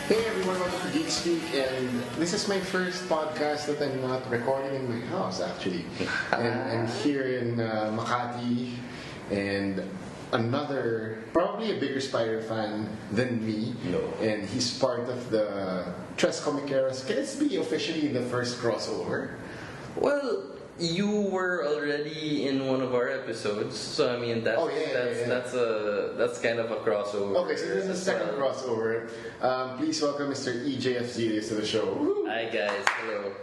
Hey everyone, welcome to GEEK, and this is my first podcast that I'm not recording in my house actually. And I'm here in Makati, and another, probably a bigger Spider fan than me. No. And he's part of the Tres Komikeros. Can this be officially the first crossover? Well, you were already in one of our episodes, so I mean that's that's kind of a crossover. Okay, so this is the second crossover. Please welcome Mr. EJ AFZELIUS to the show. Woo! Hi guys, hello.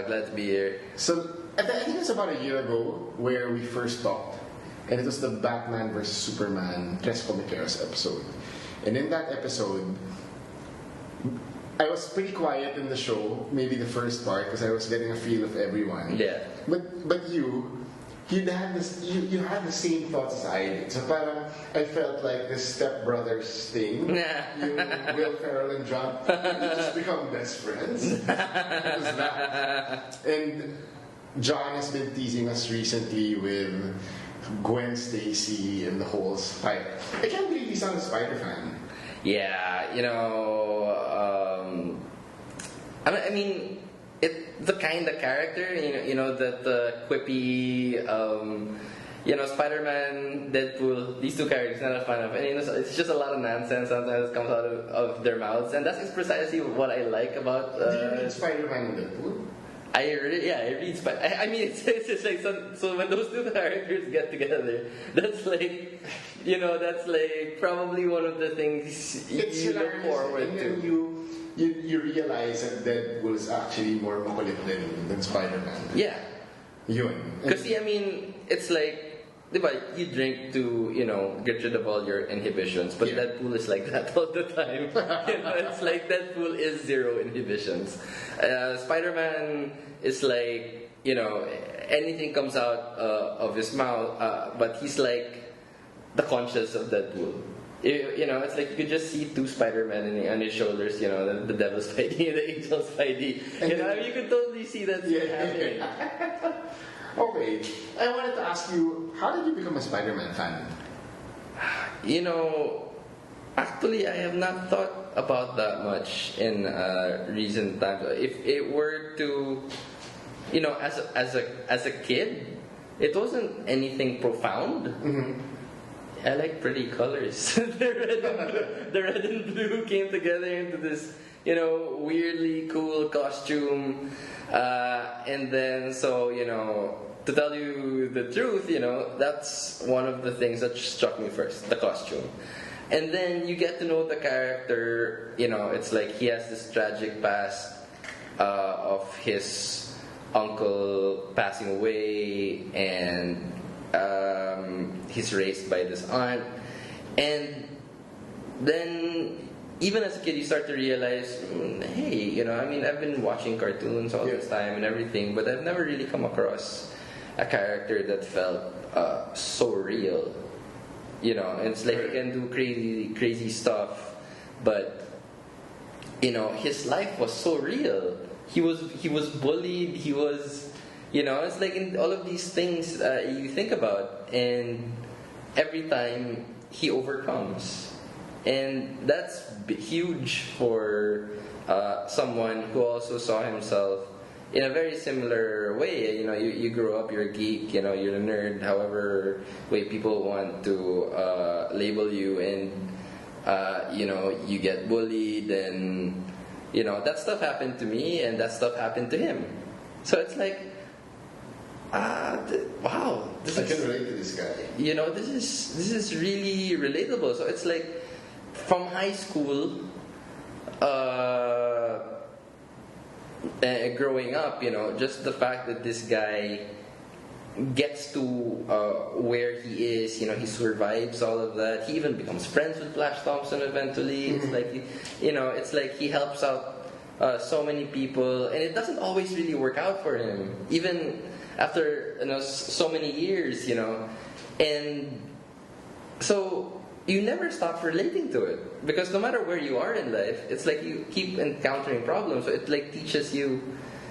Glad to be here. So I think it was about a year ago where we first talked, and it was the Batman vs Superman Tres Komikeros episode. And in that episode, I was pretty quiet in the show, maybe the first part, because I was getting a feel of everyone. Yeah. But you had the same thoughts as I did. So parang I felt like this stepbrothers thing. You, Will Ferrell and John, you just become best friends. It was that. And John has been teasing us recently with Gwen Stacy and the whole Spider. I can't believe he's not a Spider-Fan. Yeah, I mean, the kind of character, that quippy, Spider-Man, Deadpool, these two characters, not a fan of. And it's just a lot of nonsense sometimes that comes out of their mouths, and that's precisely what I like about. Do you read Spider-Man and Deadpool? I read Spider. I mean, it's like so when those two characters get together, that's like, that's like probably one of the things you look forward to. You realize that Deadpool is actually more makulit than Spider-Man. Yeah. Yun. Because I mean, it's like, diba, you drink to, get rid of all your inhibitions, but Deadpool is like that all the time. It's like Deadpool is zero inhibitions. Spider-Man is like, anything comes out of his mouth, but he's like the conscience of Deadpool. It's like you could just see two Spider-Men on his shoulders, the Devil Spidey and the Angel Spidey. You could totally see that happening. Okay, I wanted to ask you, how did you become a Spider-Man fan? Actually, I have not thought about that much in recent times. If it were to, as a kid, it wasn't anything profound. Mm-hmm. I like pretty colors. the red and blue came together into this, weirdly cool costume. And then, to tell you the truth, that's one of the things that struck me first, the costume. And then you get to know the character, it's like he has this tragic past of his uncle passing away, and he's raised by this aunt. And then even as a kid you start to realize, hey, I've been watching cartoons all this time and everything, but I've never really come across a character that felt so real. It's like he can do crazy stuff, but his life was so real. He was bullied, he was, it's like in all of these things you think about, and every time he overcomes. And that's huge for someone who also saw himself in a very similar way. You grow up, you're a geek, you're a nerd, however way people want to label you, and you get bullied, and that stuff happened to me, and that stuff happened to him. So it's like, wow, I can relate to this guy. This is really relatable. So it's like, from high school, growing up, just the fact that this guy gets to where he is, he survives all of that. He even becomes friends with Flash Thompson eventually. Mm-hmm. It's like he helps out so many people, and it doesn't always really work out for him, even after so many years, and so you never stop relating to it, because no matter where you are in life, it's like you keep encountering problems, so it like teaches you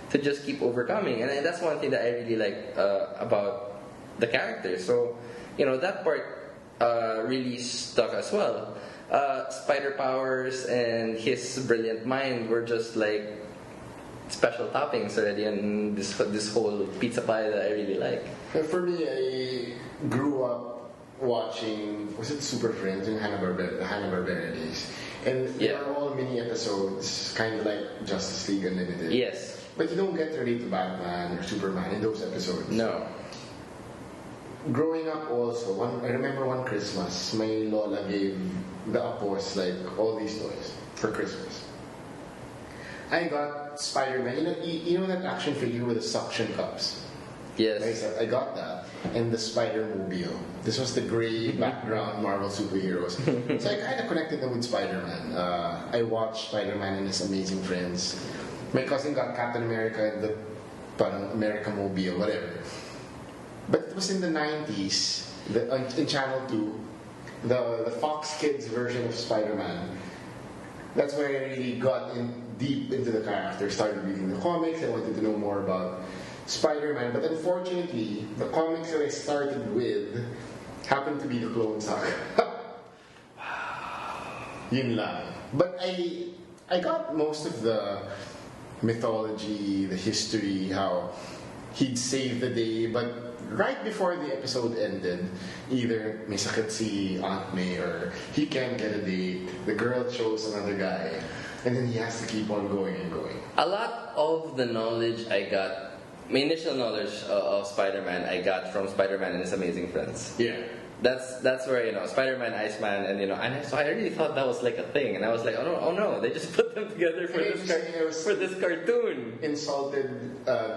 to just keep overcoming. And that's one thing that I really like about the character. So that part really stuck as well. spider powers and his brilliant mind were just like special toppings already on this whole pizza pie that I really like. For me, I grew up watching, was it Super Friends in Hanna-Barbera days? And they are all mini episodes, kind of like Justice League Unlimited. Yes. But you don't get to relate to Batman or Superman in those episodes. No. Growing up also, I remember one Christmas, my lola gave the apos like all these toys for Christmas. I got Spider-Man. You know that action figure with the suction cups? Yes. I got that. And the Spider-Mobile. This was the gray background Marvel superheroes. So I kind of connected them with Spider-Man. I watched Spider-Man and His Amazing Friends. My cousin got Captain America and the America Mobile, whatever. But it was in the 90s, in Channel 2, the Fox Kids version of Spider-Man. That's where I really got deep into the character, started reading the comics, I wanted to know more about Spider-Man. But unfortunately, the comics that I started with happened to be the Clone Saga. Yun lang. But I got most of the mythology, the history, how he'd save the day, but right before the episode ended, either may sakit si Aunt May or he can't get a date, the girl chose another guy, and then he has to keep on going and going. A lot of the knowledge I got, my initial knowledge of Spider-Man, I got from Spider-Man and His Amazing Friends. Yeah. That's where, Spider-Man, Iceman, and so I really thought that was like a thing, and I was like, oh no, they just put them together for this cartoon. Insulted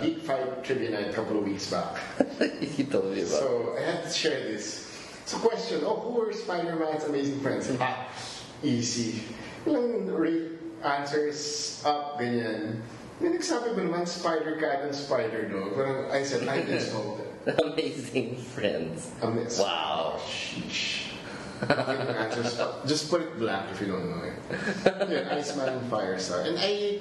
Geek Fight Trivia Night a couple of weeks back. He told me about. So I had to share this. So question, who were Spider-Man's Amazing Friends? Easy. Ilang answers up, ganyan. Then nagsabi mo naman Spider-Cat and Spider-Dog. I said, I'm insulted. Amazing Friends. Wow. Sheesh. Answers, just put it blank if you don't know it. Yeah, Iceman and Firestar. And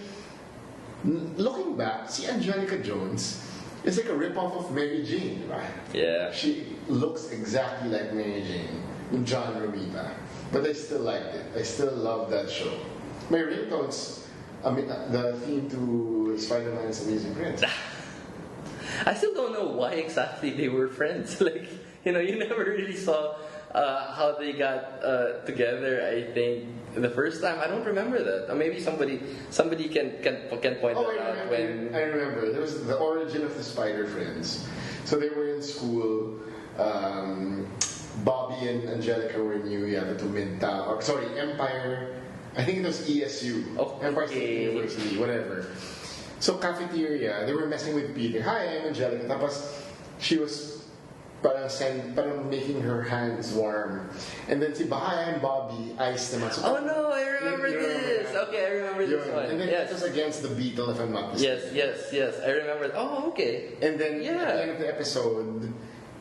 looking back, see Angelica Jones is like a rip-off of Mary Jane, right? Yeah. She looks exactly like Mary Jane, John Romita. But I still liked it. I still love that show. My ringtones, the theme to Spider-Man's Amazing Friends. I still don't know why exactly they were friends. Like, you never really saw how they got together. I think the first time, I don't remember that. Or maybe somebody can point that out. I remember. There was the origin of the Spider Friends. So they were in school. Bobby and Angelica were new. Yeah, the Empire. I think it was ESU. Empire State University, whatever. So cafeteria, they were messing with Peter. Hi, I'm Angelica. Tapos she was parang making her hands warm. And then si hi, I'm Bobby. Ice naman. So, no, I remember this. Okay, I remember this one. And then it was against the Beetle, if I'm not mistaken. Yes. I remember. Oh, okay. And then at the end of the episode,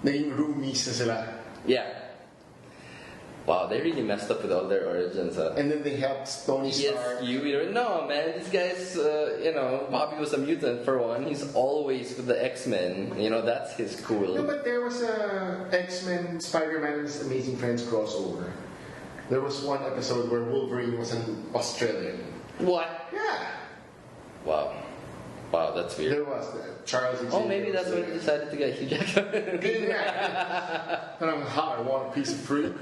naging roomies na sila. Yeah. Wow, they really messed up with all their origins. And then they helped Tony Stark. No, man, these guys, Bobby was a mutant for one. He's always with the X-Men. That's his cool. No, but there was a X-Men, Spider-Man's Amazing Friends crossover. There was one episode where Wolverine was an Australian. What? Yeah. Wow, that's weird. There was Charles Xavier. Maybe that's when he decided to get Hugh Jackman. And I want a piece of fruit.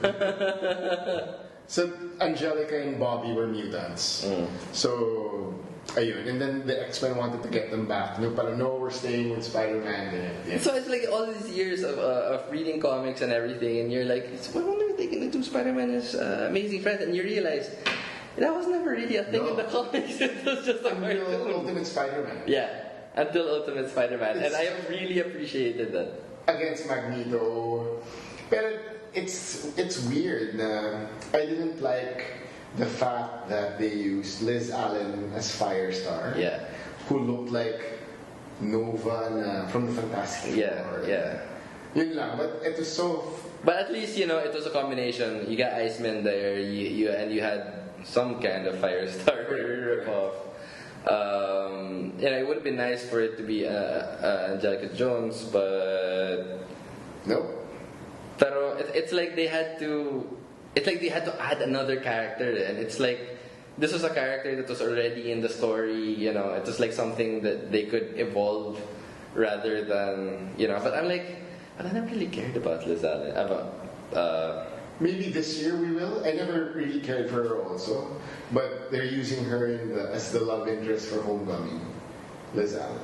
So Angelica and Bobby were mutants. So ayun. And then the X-Men wanted to get them back. No, we're staying with Spider-Man. Yeah. So it's like all these years of reading comics and everything, and you're like, I wonder if they can do Spider-Man as Amazing Friends, and you realize that was never really a thing in the comics. It was just a cartoon. Ultimate Spider-Man. Yeah, until Ultimate Spider-Man. And I really appreciated that. Against Magneto. But it's weird na I didn't like the fact that they used Liz Allen as Firestar. Yeah. Who looked like Nova from the Fantastic Four. Yeah. Yun lang. But it was so... But at least, it was a combination. You got Iceman there, and you had some kind of Firestar ripoff. It would have been nice for it to be Angelica Jones, but nope. Pero it's like they had to it's like they had to add another character, and it's like this was a character that was already in the story. You know, it was like something that they could evolve rather than But I'm like, but I never really cared about Liz Allen. Maybe this year we will. I never really cared for her also, but they're using her as the love interest for Homecoming. Liz Allen.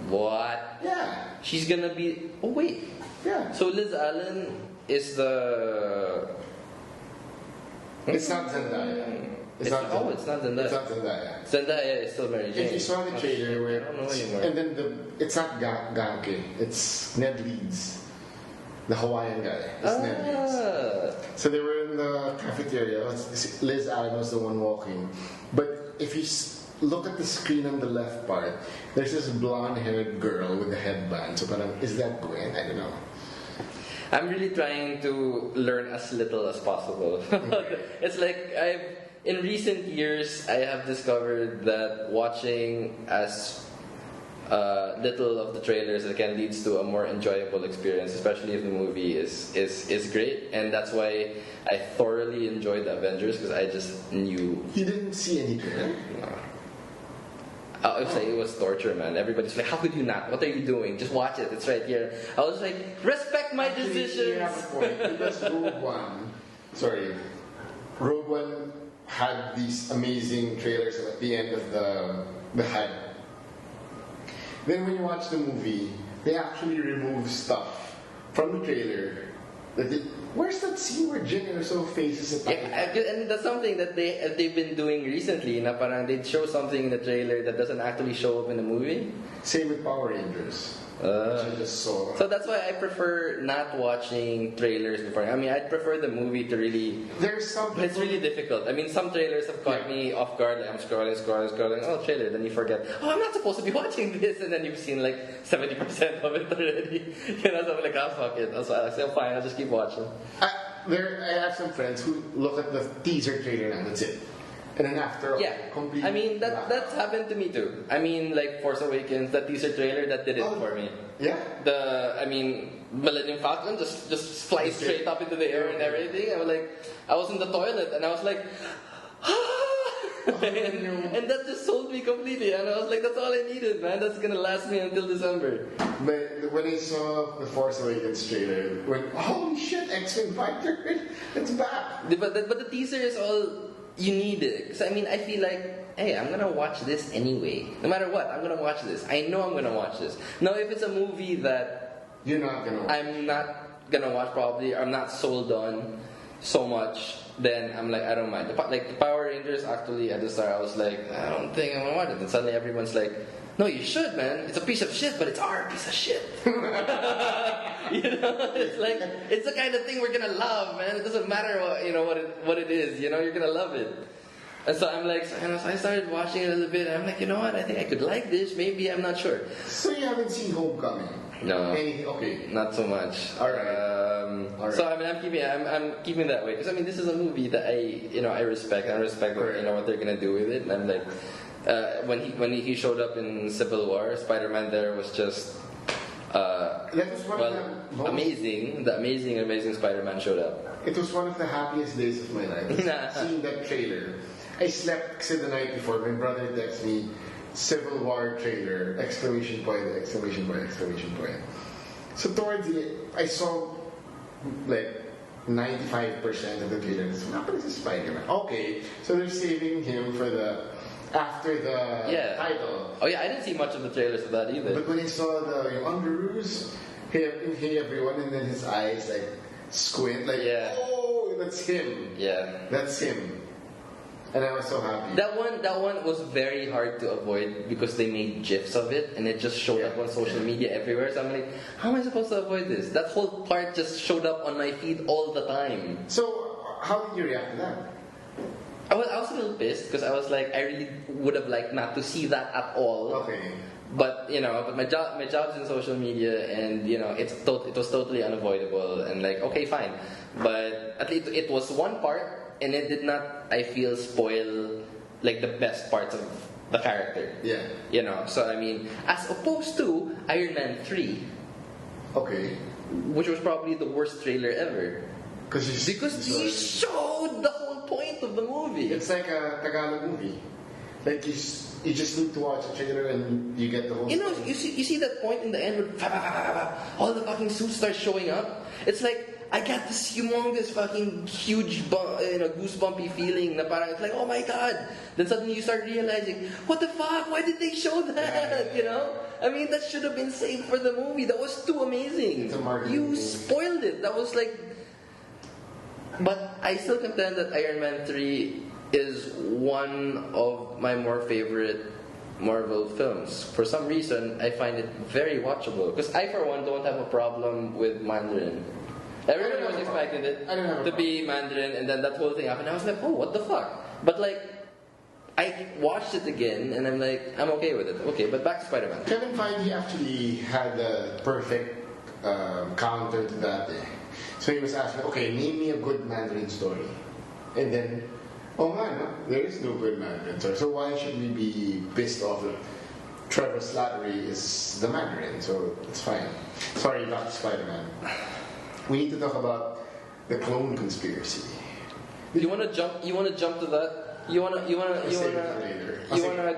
What? Yeah. She's gonna be. Oh wait. Yeah. So Liz Allen is the. It's not Zendaya. It's not Zendaya. It's not Zendaya. It's not Zendaya. Zendaya is still Mary Jane. If you saw the trailer where I don't know anymore. and then it's not Gake, it's Ned Leeds. The Hawaiian guy. It's Ned Leeds. So they were in the cafeteria. Liz Allen was the one walking. But if you look at the screen on the left part, there's this blonde-haired girl with a headband. So parang, is that Gwen? I don't know. I'm really trying to learn as little as possible. It's like in recent years, I have discovered that watching as little of the trailers again leads to a more enjoyable experience, especially if the movie is great, and that's why I thoroughly enjoyed the Avengers because I just knew. You didn't see any trailer? No. I would say it was torture, man. Everybody's like, how could you not? What are you doing? Just watch it. It's right here. I was like, respect my decisions. You have a point, because Rogue One had these amazing trailers at the end of the hype. Then when you watch the movie, they actually remove stuff from the trailer. Where's that scene where Jin Erso faces a tiger? Yeah, and that's something that they've been doing recently. Na parang they'd show something in the trailer that doesn't actually show up in the movie. Same with Power Rangers. Which I just saw. So that's why I prefer not watching trailers before. I mean, I'd prefer the movie to really. There's some. It's really difficult. I mean, some trailers have caught me off guard. Like I'm scrolling. Oh, trailer. Then you forget. Oh, I'm not supposed to be watching this, and then you've seen like 70% of it already. So I'm like, fuck it. So I say, fine. I'll just keep watching. I have some friends who look at the teaser trailer and that's it. And then after, I mean, that's happened to me too. I mean, like Force Awakens, that teaser trailer, that did it for me. Yeah. Millennium Falcon just flies straight up into the air and everything. I was in the toilet and I was like, and that just sold me completely. And I was like, that's all I needed, man. That's gonna last me until December. But when I saw the Force Awakens trailer, holy shit, X-Men Fighter, it's back. But the teaser is all you need it. Because I mean, I feel like, hey, I'm gonna watch this anyway. No matter what, I'm gonna watch this. I know I'm gonna watch this. Now, if it's a movie that you're not gonna watch, I'm not gonna watch probably, or I'm not sold on so much, then I'm like, I don't mind. Like the Power Rangers, actually, at the start, I was like, I don't think I'm gonna watch it. And suddenly everyone's like, no, you should, man. It's a piece of shit, but it's our piece of shit. It's like, it's the kind of thing we're gonna love, man. It doesn't matter what it is. You're gonna love it. And so I'm like, so I started watching it a little bit. And I'm like, you know what? I think I could like this. Maybe, I'm not sure. So you haven't seen Homecoming? No. Okay. Not so much. All right. So I mean, I'm keeping that way because I mean, this is a movie that I respect. I respect what they're gonna do with it. And I'm like. When he showed up in Civil War, Spider-Man there was just amazing. The amazing Spider-Man showed up. It was one of the happiest days of my life. Seeing that trailer. I slept the night before. My brother texted me, Civil War trailer, exclamation point. So towards the end, I saw like 95% of the trailer. What is Spider-Man? Okay, so they're saving him for after the title. Oh yeah, I didn't see much of the trailers of that either. But when I saw the Underoos, hey everyone, and then his eyes like squint, like oh, that's him. Yeah, that's him. And I was so happy. That one was very hard to avoid because they made GIFs of it and it just showed up on social media everywhere. So I'm like, how am I supposed to avoid this? That whole part just showed up on my feed all the time. So how did you react to that? I was a little pissed because I was like, I really would have liked not to see that at all. Okay. But my job's in social media, and it was totally unavoidable. And like, okay, fine. But at least it was one part, and it did not, I feel, spoil like the best parts of the character. Yeah. So I mean, as opposed to Iron Man 3. Okay. Which was probably the worst trailer ever. Because he showed the whole point of the movie. It's like a Tagalog movie. Like you just need to watch a trailer and you get the whole. You see that point in the end where all the fucking suits start showing up. It's like I got this humongous fucking huge goosebumpy feeling. Na parang it's like, oh my god. Then suddenly you start realizing, what the fuck? Why did they show that? You know? I mean, that should have been saved for the movie. That was too amazing. You spoiled it. That was like. But I still contend that Iron Man 3 is one of my more favorite Marvel films. For some reason, I find it very watchable. Because I, for one, don't have a problem with Mandarin. Everyone was expecting it to be Mandarin, and then that whole thing happened. I was like, oh, what the fuck? But like, I watched it again, and I'm like, I'm okay with it. Okay, but back to Spider-Man. Kevin Feige actually had the perfect counter to that. So he was asking, okay, name me a good Mandarin story. And then, oh man, there is no good Mandarin story. So why should we be pissed off that Trevor Slattery is the Mandarin? So it's fine. Sorry, back to Spider-Man. We need to talk about the clone conspiracy. You want to jump to that? You wanna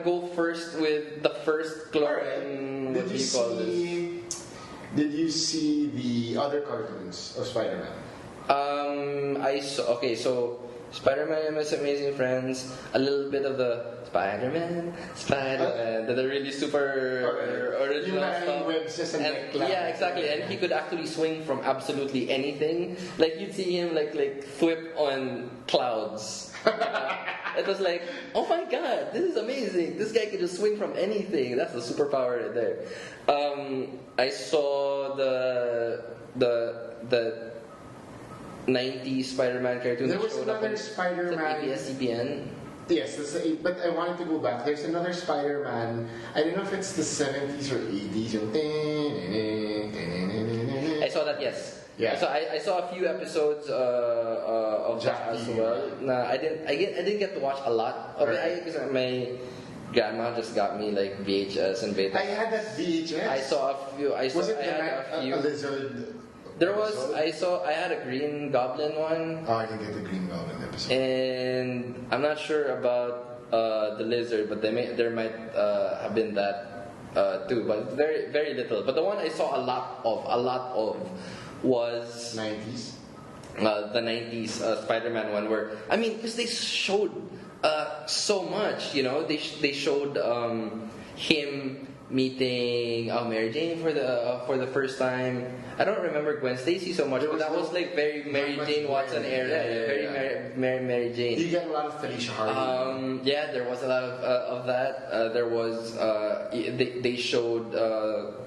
go first with the first clone? Did you see the other cartoons of Spider-Man? I saw. Okay, so Spider-Man and His Amazing Friends, a little bit of the Spider-Man, the really super original stuff. Yeah, exactly. And he could actually swing from absolutely anything. Like you'd see him like whip on clouds. It was like, oh my god, this is amazing. This guy can just swing from anything. That's a superpower right there. I saw the 90s Spider-Man cartoon. There was another Spider-Man. ABS-CBN. Yes, but I wanted to go back. There's another Spider-Man. I don't know if it's the 70s or 80s. I saw that, yes. Yeah. So I saw a few episodes of that as well. Nah, I didn't get to watch a lot of it. Because my grandma just got me like VHS and beta. I had that VHS. I saw a few. Was it a lizard? There was. I had a Green Goblin one. Oh, I didn't get the Green Goblin episode. And I'm not sure about the lizard, but there might have been that too, but very very little. But the one I saw a lot of was 90s. The 90s Spider-Man one, where I mean, because they showed so much, you know, they showed him meeting Mary Jane for the first time. I don't remember Gwen Stacy so much, but that was like very Mary Jane Watson era. Very Mary Jane. You get a lot of Felicia Hardy. Yeah, there was a lot of that. There was they showed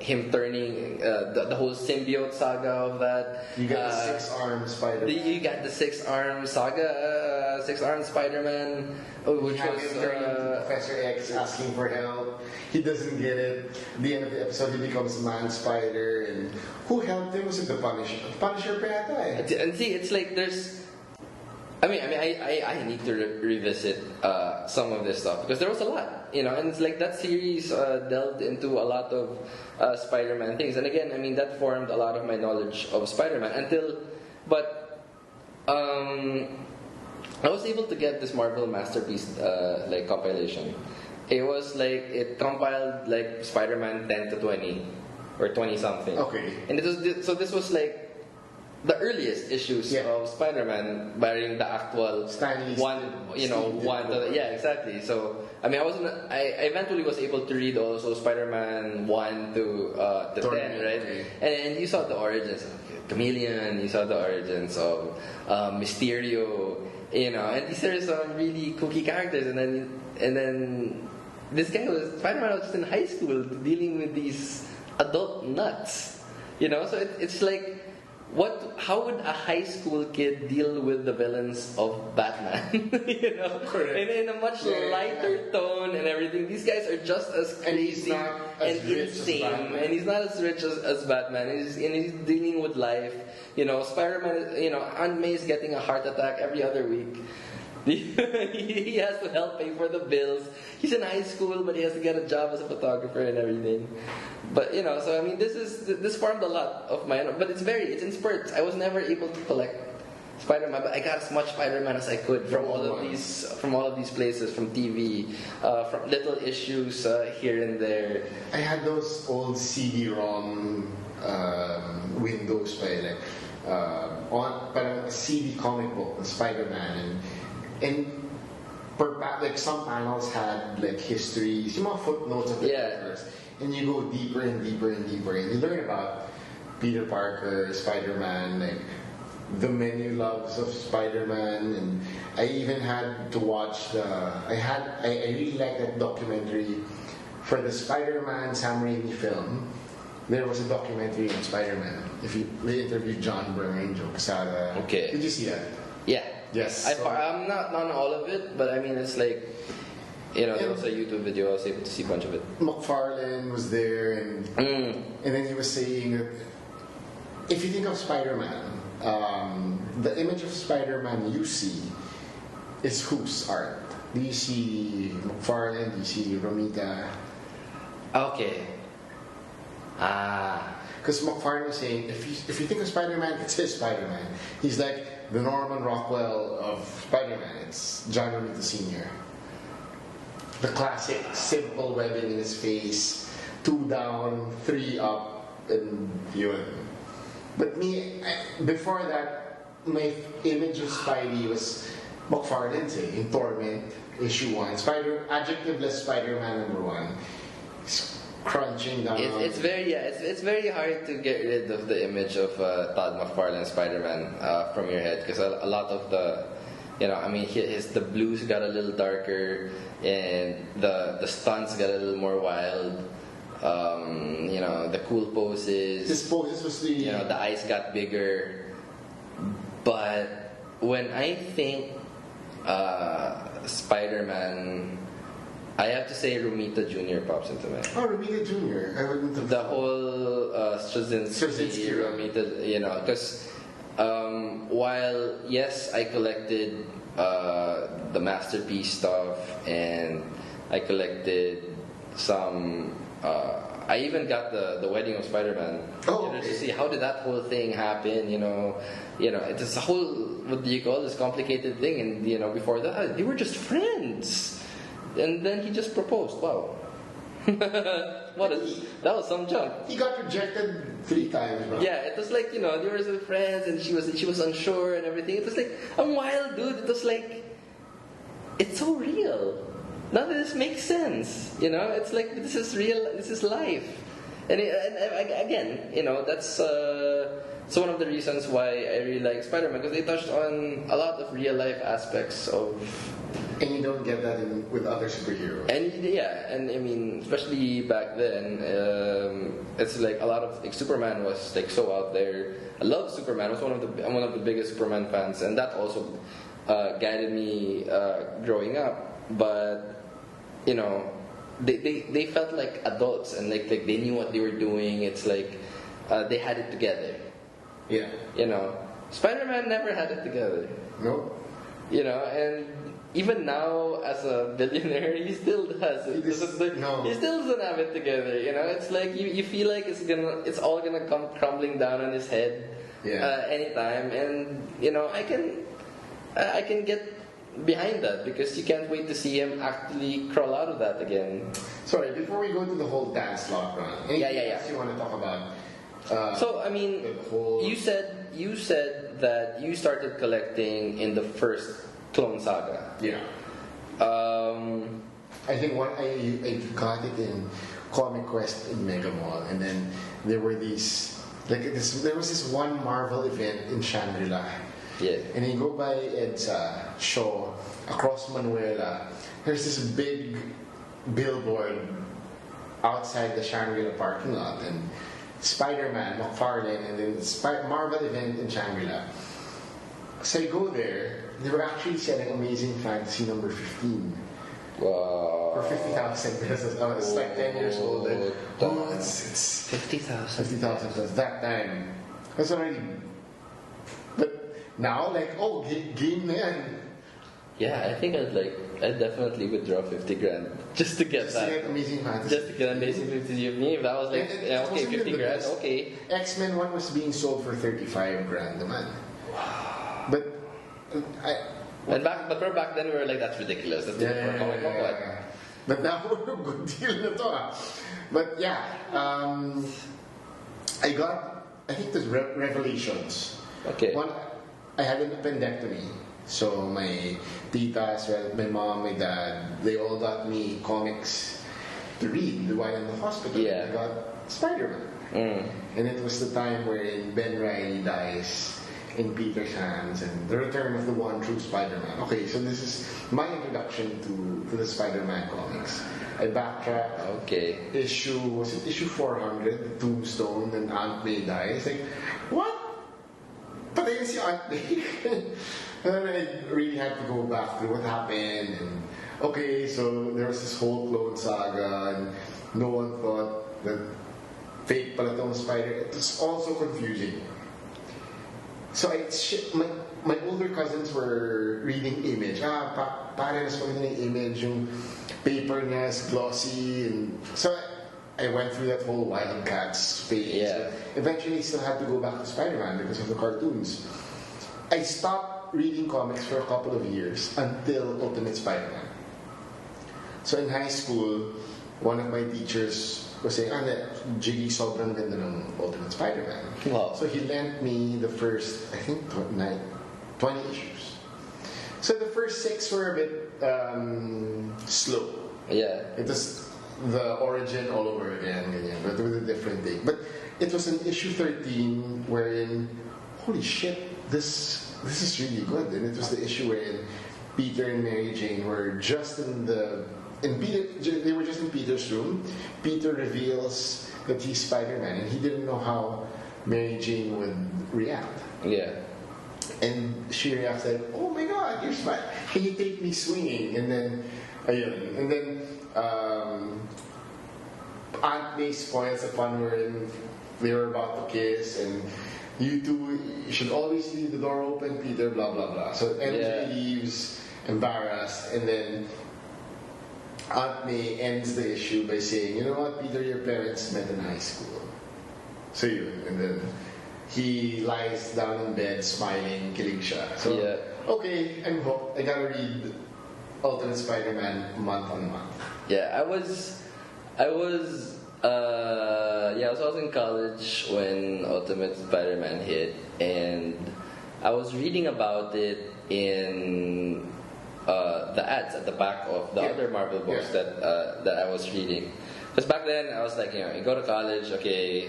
him turning the whole symbiote saga of that. You got the 6-armed Spider-Man. You got the 6-armed saga, 6-armed Spider-Man, which was Professor X asking for help. He doesn't get it. At the end of the episode, he becomes Man Spider, and who helped him? Was it the Punisher? The Punisher pa yata eh. And see, it's like there's. I need to revisit some of this stuff because there was a lot, you know, and it's like that series delved into a lot of Spider-Man things, and again, I mean that formed a lot of my knowledge of Spider-Man but I was able to get this Marvel Masterpiece like compilation. It was like it compiled like Spider-Man 10 to 20 or 20 something. Okay. And this was like the earliest issues of Spider-Man, barring the actual Stanley's one. Yeah, exactly. So I mean, I eventually was able to read also Spider-Man 1 to 10, right? Okay. And you saw the origins of Chameleon. You saw the origins of Mysterio. You know, and these are some really kooky characters, and then. This guy Spider-Man was just in high school dealing with these adult nuts, you know. So it's like, how would a high school kid deal with the villains of Batman? You know, in a much lighter tone and everything. These guys are just as crazy and insane, and he's not as rich as Batman. He's dealing with life. You know, Spider-Man. You know, Aunt May is getting a heart attack every other week. He has to help pay for the bills. He's in high school, but he has to get a job as a photographer and everything. But you know, so I mean, this formed a lot of my own. But it's in spurts. I was never able to collect Spider-Man, but I got as much Spider-Man as I could from all of these places, from TV, from little issues here and there. I had those old CD-ROM windows by like on parang CD comic book of Spider-Man and like some panels had like histories, yung mga footnotes of the characters, and you go deeper and deeper and deeper, and you learn about Peter Parker, Spider-Man, like the many loves of Spider-Man, and I even had to watch I really liked that documentary for the Spider-Man Sam Raimi film. There was a documentary on Spider-Man. They interviewed John Byrne and Joe Quesada. Okay. Did you see that? Yeah. Yes. I'm not on all of it, but I mean it's like, there was a YouTube video. I was able to see a bunch of it. McFarlane was there, and then he was saying that if you think of Spider-Man, the image of Spider-Man you see is whose art? Do you see McFarlane? Do you see Romita? Okay. Because McFarlane was saying, if you think of Spider-Man, it's his Spider-Man. He's like the Norman Rockwell of Spider-Man. It's John Romita Sr. The classic simple webbing in his face, 2 down, 3 up, and yun. But before that, my image of Spidey was McFarlane's in Torment, issue 1. Adjectiveless Spider-Man #1. He's crunching down. It's very hard to get rid of the image of Todd McFarlane Spider-Man from your head, because a lot of the, the blues got a little darker, and the stunts got a little more wild. The cool poses. His poses was the eyes got bigger. But when I think Spider-Man, I have to say Romita Jr. pops into my head. Oh, Romita Jr. I wouldn't have the whole Straczynski Romita, because while yes, I collected the Masterpiece stuff, and I collected some. I even got the Wedding of Spider-Man. To see how did that whole thing happen. It's a whole, what do you call this, complicated thing. And before that, they were just friends. And then he just proposed. Wow. That was some junk. He got rejected 3 times, bro. Yeah, it was like, they were still friends, and she was unsure and everything. It was like a wild dude. It was like, it's so real. None of this makes sense. It's like, this is real, this is life. And again, that's one of the reasons why I really like Spider-Man, because they touched on a lot of real life aspects of. And you don't get that with other superheroes. And I mean, especially back then, it's like a lot of Superman was like so out there. I love Superman. I'm one of the biggest Superman fans, and that also guided me growing up. But they felt like adults, and like they knew what they were doing. It's like they had it together. Yeah. Spider-Man never had it together. No. And even now as a billionaire, he still does. He still doesn't have it together. It's like you feel like it's all gonna come crumbling down on his head anytime. And I can get behind that, because you can't wait to see him actually crawl out of that again. Sorry, before we go to the whole dance lockdown, anything else you want to talk about? So I mean, you said that you started collecting in the first Clone Saga. Yeah. I think I got it in Comic Quest in Mega Mall, and then there were these there was this one Marvel event in Shangri-La. Yeah. And you go by Ed's show across Manuela. There's this big billboard outside the Shangri-La parking lot, and Spider-Man, McFarlane, and then Marvel event in Shangri-La. So I go there. They were actually selling Amazing Fantasy number 15. Wow. For 50,000 pesos. I was like 10 years old. And, it's 50,000. 50,000 pesos. That time. That's already. But now, game na yan. Yeah, I think I'd definitely withdraw 50 grand just to get that. To get Amazing Fantasy. Just to get Amazing Fantasy of me. If that was like, okay, 50 grand, okay. X-Men 1 was being sold for 35 grand naman. But but back then we were like, that's ridiculous. That's for a comic book. Yeah. But now we're a good deal na to. But yeah, I think there's revelations. Okay. One, I had an appendectomy. So my titas, my mom, my dad, they all got me comics to read while in the hospital. Yeah. I got Spider-Man. And it was the time wherein Ben Reilly dies in Peter's hands and the return of the one true Spider-Man. Okay, so this is my introduction to the Spider-Man comics. I backtrack. Okay. Issue 400, Tombstone, and Aunt May dies. Like, what? Patay si Aunt May. And then I really had to go back through what happened. And okay, so there was this whole clone saga, and no one thought that fake pala tong Spider. It was also confusing. So my older cousins were reading Image. Pare nas pag ng Image, yung paper niya is glossy, and so I went through that whole Wildcats phase. Yeah. Eventually, I still had to go back to Spider-Man because of the cartoons. I stopped reading comics for a couple of years until Ultimate Spider-Man. So in high school, one of my teachers was saying, Jiggy sobrang ganda ng Ultimate Spider-Man. Wow. So he lent me the first, I think, 20 issues. So the first 6 were a bit slow. Yeah. It was the origin all over again, ganyan, but with a different take. But it was in issue 13 wherein, holy shit, this is really good. And it was the issue wherein Peter and Mary Jane were just they were just in Peter's room. Peter reveals that he's Spider-Man, and he didn't know how Mary Jane would react. Yeah. And she reacts like, "Oh my God, you're Spider! Can you take me swinging?" And then, Aunt May spoils the fun wherein they were about to kiss, and you should always leave the door open, Peter. Blah blah blah. So MJ leaves, embarrassed, and then Aunt May ends the issue by saying, "You know what, Peter, your parents met in high school." So and then he lies down in bed smiling, kilig siya. So, okay, I'm hooked. I gotta read Ultimate Spider-Man month on month. Yeah, I was also in college when Ultimate Spider-Man hit, and I was reading about it in the ads at the back of the other Marvel books that I was reading. Because back then I was like, you go to college, okay,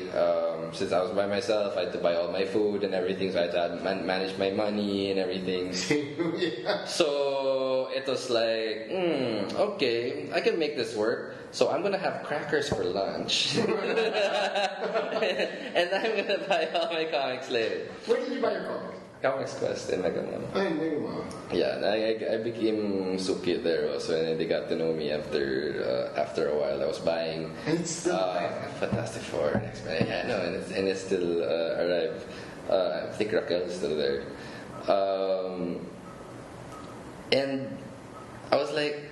since I was by myself, I had to buy all my food and everything, so I had to manage my money and everything. So it was like, okay, I can make this work. So I'm gonna have crackers for lunch, and I'm gonna buy all my comics later. Where did you buy your comics? Comics Quest in Megamon. Yeah, I became Suki there also, and they got to know me after a while. I was buying Fantastic Four and X-Men. Yeah, no, and it's still arrived. I think Raquel is still there. And I was like,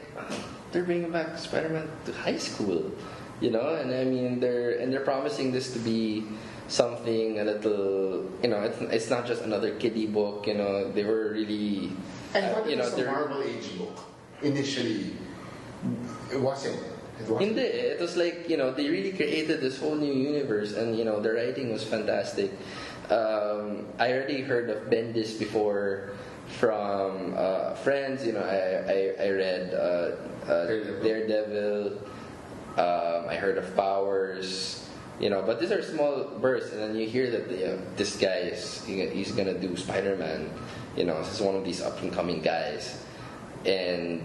they're bringing back Spider-Man to high school, and I mean they're promising this to be something a little, it's not just another kiddie book, they were really, I thought it was a Marvel Age book initially. It wasn't. It was like, they really created this whole new universe, and the writing was fantastic. I already heard of Bendis before from friends. I read Daredevil. I heard of Powers. But these are small bursts, and then you hear that this guy he's gonna do Spider-Man. This is one of these up and coming guys, and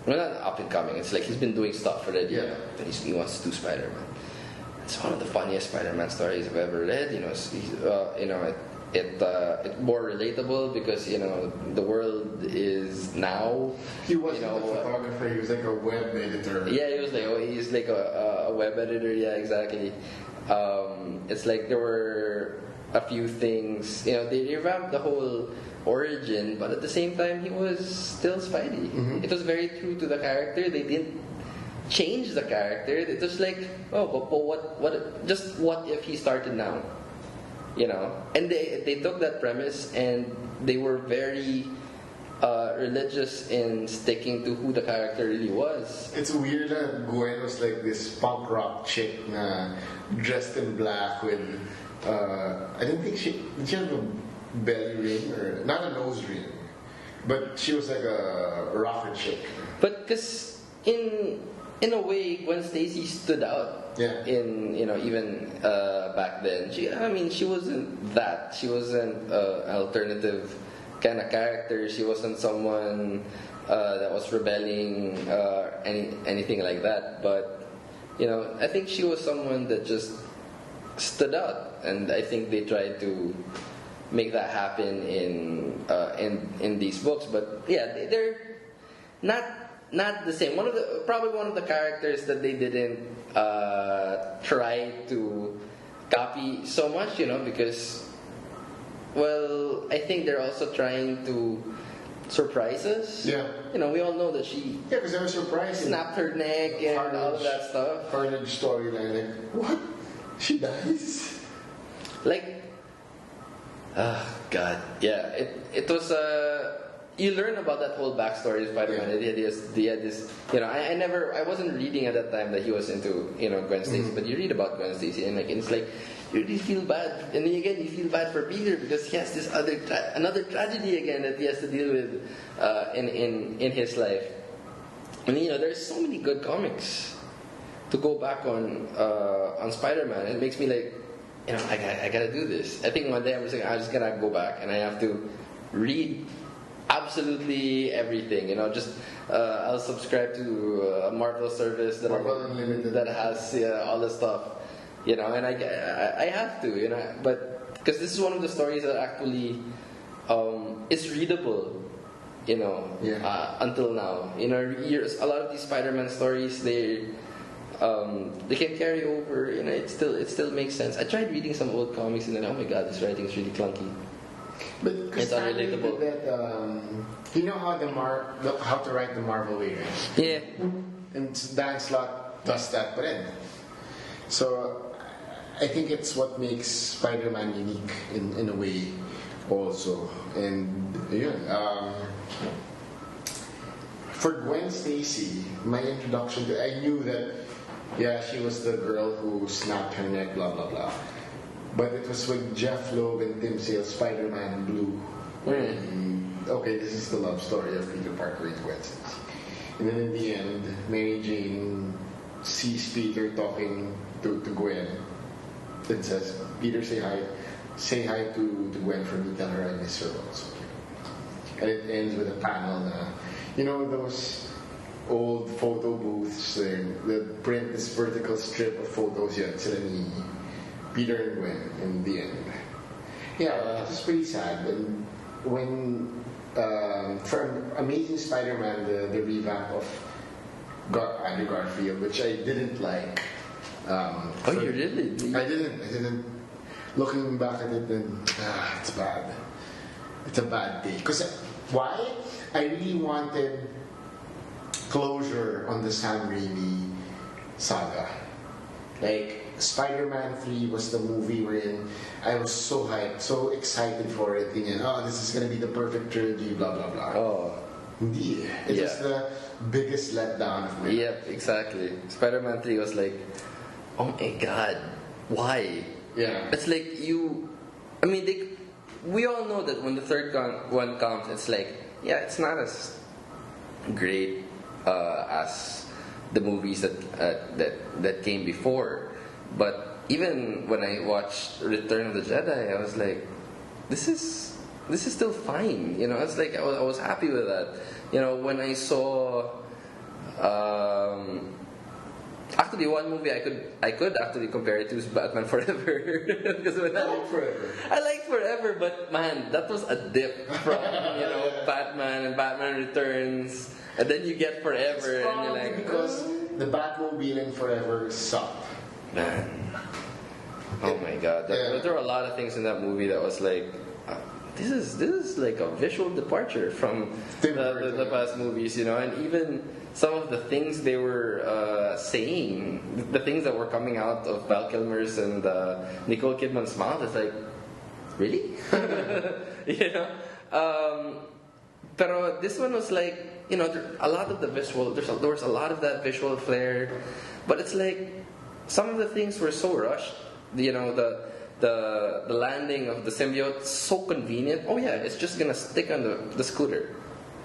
not up and coming. It's like he's been doing stuff already, but he wants to do Spider-Man. It's one of the funniest Spider-Man stories I've ever read. It's more relatable because the world is now. He wasn't a photographer; he was like a web editor. Yeah, he's like a web editor. Yeah, exactly. It's like there were a few things. They revamped the whole origin, but at the same time, he was still Spidey. Mm-hmm. It was very true to the character. They didn't change the character. It was like, but what if he started now? and they took that premise and they were very religious in sticking to who the character really was. It's weird that Gwen was like this punk rock chick dressed in black with I don't think she had a belly ring or not a nose ring, but she was like a rocker chick. But because in a way, Gwen Stacy stood out. Yeah. In even back then, she wasn't that. She wasn't an alternative kind of character. She wasn't someone that was rebelling, anything like that. But I think she was someone that just stood out, and I think they tried to make that happen in these books. But yeah, they're not the same. Probably one of the characters that they didn't try to copy so much, because, well, I think they're also trying to surprise us. Yeah. We all know that she because they were surprising. Snapped her neck and all of that stuff. Carnage storyline, like, what? She dies? Like, oh God, yeah. It was you learn about that whole backstory of Spider-Man. Yeah. He had this, I wasn't reading at that time that he was into, Gwen Stacy, but you read about Gwen Stacy and it's like, you really feel bad. And then again, you feel bad for Peter because he has this another tragedy again that he has to deal with in his life. And there's so many good comics to go back on Spider-Man. It makes me like, I gotta do this. I think one day I'm just gonna go back and I have to read absolutely everything. I'll subscribe to a Marvel service that has all the stuff. And I have to. But because this is one of the stories that actually is readable. Until now. A lot of these Spider-Man stories, they can carry over. It still makes sense. I tried reading some old comics and then, oh my God, this writing is really clunky. But it's unrelatable. How to write the Marvel way, right? Yeah. And Dan Slott does that, but so I think it's what makes Spider-Man unique in a way, also. And for Gwen Stacy, my introduction to, I knew that she was the girl who snapped her neck, blah blah blah. But it was with Jeff Loeb and Tim Sale's Spider-Man Blue. Okay, this is the love story of Peter Parker and Gwen Stacy. And then in the end, Mary Jane sees Peter talking to Gwen and says, Peter, say hi to Gwen for me, tell her I miss her also. And it ends with a panel those old photo booths that print this vertical strip of photos sila ni Peter and Gwen in the end. Yeah, it was pretty sad. And when for Amazing Spider-Man, the revamp of Andrew Garfield, which I didn't like. You didn't? I didn't. Looking back at it, then it's bad. It's a bad day. Because why? I really wanted closure on the Sam Raimi saga. Like, Spider-Man 3 was the movie wherein I was so hyped, so excited for it, thinking, this is going to be the perfect trilogy, blah, blah, blah. Oh. Hindi. It was the biggest letdown of my life. Yep, exactly. Spider-Man 3 was like, oh my God, why? Yeah. It's like we all know that when the third one comes, it's like, it's not as great as the movies that came before. But even when I watched Return of the Jedi, I was like, this is still fine. It's like I was happy with that. When I saw actually one movie I could actually compare it to is Batman Forever. Because I liked Forever, but man, that was a dip from Batman and Batman Returns, and then you get Forever, it's and you're like, because the Batmobile in Forever sucked. Man. Oh my God. There were a lot of things in that movie that was like, this is like a visual departure from the past movies, and even some of the things they were saying, the things that were coming out of Val Kilmer's and Nicole Kidman's mouth, is like, really? You know? Pero this one was like, you know, a lot of the visual, there was a lot of that visual flair, but it's like some of the things were so rushed. You know, the landing of the symbiote, so convenient. Oh yeah, it's just gonna stick on the scooter.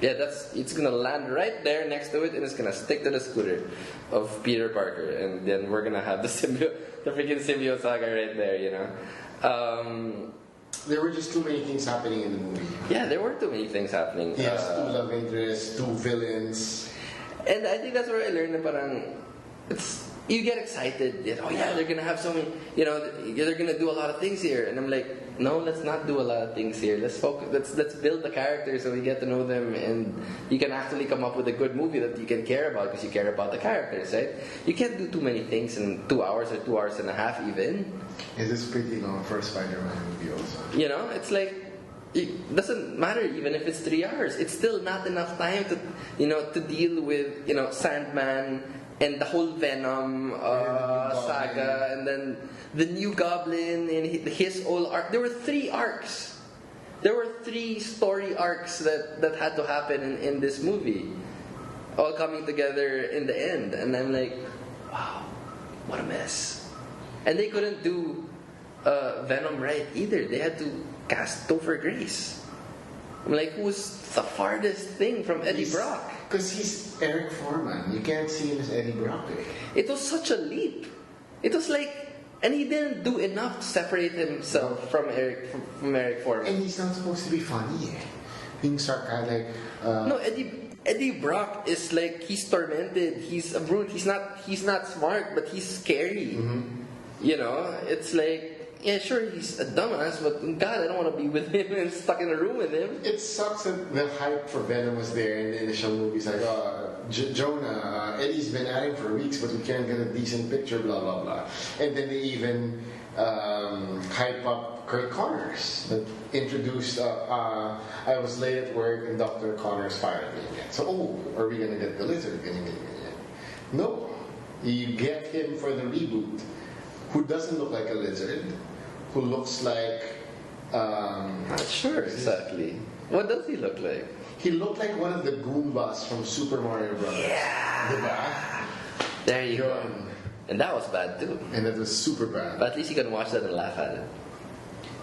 Yeah, it's gonna land right there next to it, and it's gonna stick to the scooter of Peter Parker, and then we're gonna have the freaking symbiote saga right there. You know. There were just too many things happening in the movie. Yeah, there were too many things happening. Yes, 2 love interests, 2 villains. And I think that's where I learned that you get excited. Oh yeah, they're gonna have so many, you know, they're gonna do a lot of things here. And I'm like, no, let's not do a lot of things here. Let's focus. Let's build the characters so we get to know them, and you can actually come up with a good movie that you can care about because you care about the characters, right? You can't do too many things in 2 hours or 2 hours and a half even. It is pretty long for a Spider-Man movie also. You know, it's like, it doesn't matter even if it's 3 hours. It's still not enough time to, you know, to deal with, you know, Sandman and the whole Venom saga, and then the new Goblin and his whole arc. There were 3 arcs. There were 3 story arcs that had to happen in this movie, all coming together in the end. And I'm like, wow, what a mess. And they couldn't do Venom right either. They had to cast Topher Grace. I'm like, who's the farthest thing from Eddie Brock? Because he's Eric Foreman. You can't see him as Eddie Brock. It was such a leap. It was like, and he didn't do enough to separate himself from Eric Foreman. And he's not supposed to be funny. Being sarcastic. No, Eddie Brock is like, he's tormented. He's a brute. He's not smart, but he's scary. Mm-hmm. You know, it's like, yeah, sure, he's a dumbass, but God, I don't want to be with him and stuck in a room with him. It sucks that the hype for Venom was there in the initial movies. Like, Jonah, Eddie's been at him for weeks, but we can't get a decent picture, blah, blah, blah. And then they even hype up Kurt Connors, that introduced, I was late at work and Dr. Connors fired me again. So, are we going to get the lizard? No. You get him for the reboot. Who doesn't look like a lizard, who looks like... Not sure exactly. What does he look like? He looked like one of the Goombas from Super Mario Bros. Yeah! Diba? There you go. And that was bad too. And that was super bad. But at least you can watch that and laugh at it.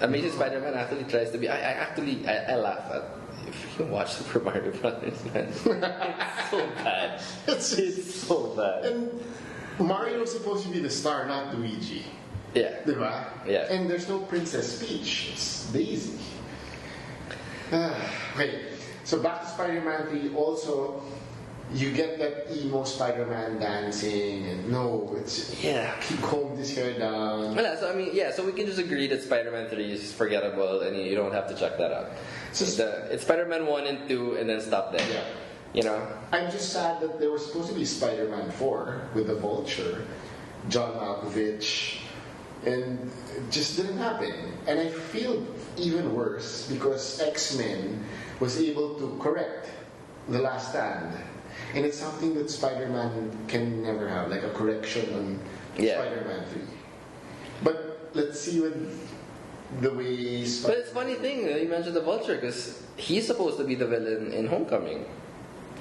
Amazing Spider-Man actually tries to be... I laugh at... If you can watch Super Mario Brothers, man. It's so bad. It's so bad. And Mario's supposed to be the star, not Luigi. Yeah. Diba? Yeah. And there's no Princess Peach. It's Daisy. Okay. So back to Spider-Man 3. Also, you get that emo Spider-Man dancing, and he combed his hair down. Yeah, so I mean, so we can just agree that Spider-Man 3 is forgettable, and you don't have to check that out. So it's Spider-Man 1 and 2, and then stop there. Yeah. You know? I'm just sad that there was supposed to be Spider-Man 4 with the Vulture, John Malkovich, and it just didn't happen. And I feel even worse because X-Men was able to correct The Last Stand. And it's something that Spider-Man can never have, like a correction on Spider-Man 3. But let's see what the way But it's a funny thing that you mentioned the Vulture, because he's supposed to be the villain in Homecoming.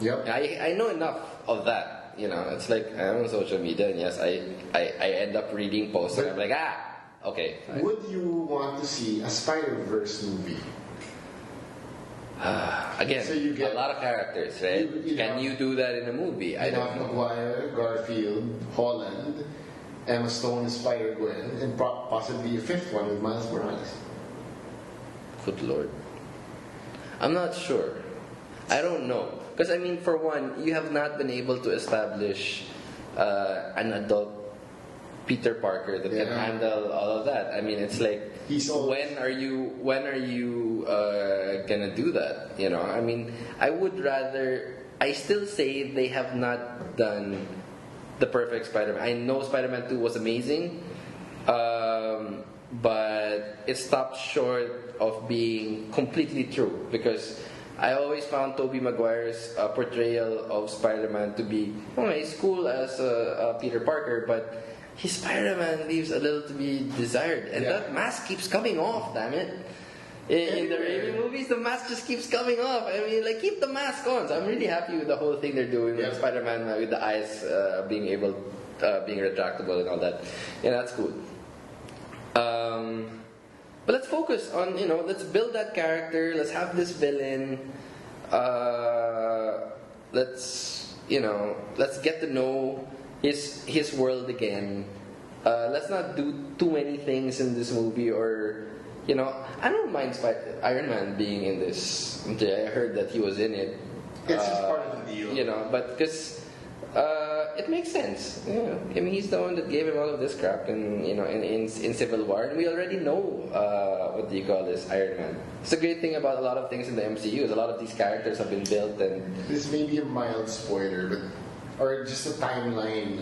Yep. I know enough of that. You know, it's like I'm on social media, and yes, I end up reading posts, and I'm like, okay. Would you want to see a Spider-Verse movie? Again, so you get a lot of characters, right? Can you do that in a movie? I don't know. Maguire, Garfield, Holland, Emma Stone, Spider-Gwen, and possibly a 5th one with Miles Morales. Good Lord. I'm not sure. I don't know. Because, I mean, for one, you have not been able to establish an adult Peter Parker that can handle all of that. I mean, it's like, when are you gonna do that? You know, I mean, I still say they have not done the perfect Spider-Man. I know Spider-Man 2 was amazing, but it stopped short of being completely true, because I always found Tobey Maguire's portrayal of Spider-Man to be, he's cool as Peter Parker, but his Spider-Man leaves a little to be desired, and that mask keeps coming off. Damn it! In the Raimi movies, the mask just keeps coming off. I mean, like, keep the mask on. So I'm really happy with the whole thing they're doing with Spider-Man with the eyes being retractable and all that. Yeah, that's cool. But let's focus on, let's build that character. Let's have this villain. Let's get to know his world again. Let's not do too many things in this movie, or I don't mind Iron Man being in this. I heard that he was in it. It's just part of the deal. But because it makes sense. I mean, he's the one that gave him all of this crap in Civil War, and we already know Iron Man. It's a great thing about a lot of things in the MCU is a lot of these characters have been built, and this may be a mild spoiler, or just a timeline.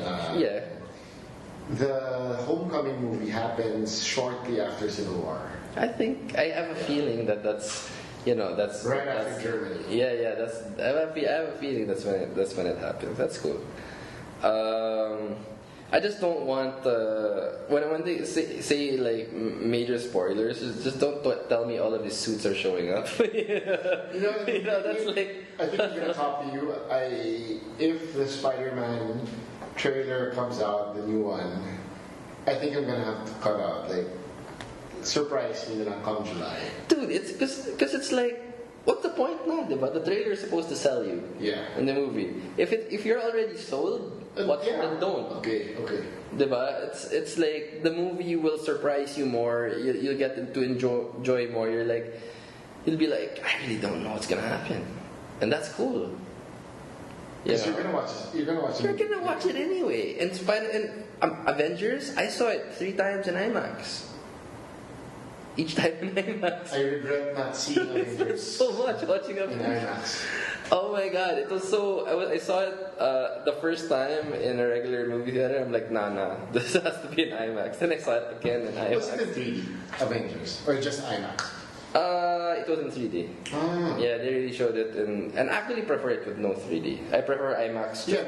The Homecoming movie happens shortly after Civil War. I have a feeling that's right after Germany. Yeah. I have a feeling that's when it happens. That's cool. I just don't want when they say like major spoilers. Just don't tell me all of these suits are showing up. That's like. I think I'm gonna copy you. If the Spider-Man trailer comes out, the new one, I think I'm gonna have to cut out like. Surprise me that come July. Dude, it's because it's like, what's the point now? The trailer is supposed to sell you. Yeah. In the movie. If you're already sold, then don't. Okay. Diba? It's like the movie will surprise you more. You'll get to enjoy more. You'll be like, I really don't know what's gonna happen, and that's cool. Because you're gonna watch it. You're gonna watch it anyway. And Avengers, I saw it 3 times in IMAX. Each time in IMAX. I regret not seeing Avengers. So much watching in IMAX. Oh my god, it was so. I saw it the first time in a regular movie theater. I'm like, nah, this has to be in IMAX. Then I saw it again in IMAX. Was it in 3D, Avengers, or just IMAX? It was in 3D. Yeah, they really showed it, and I actually prefer it with no 3D. I prefer IMAX. Yeah,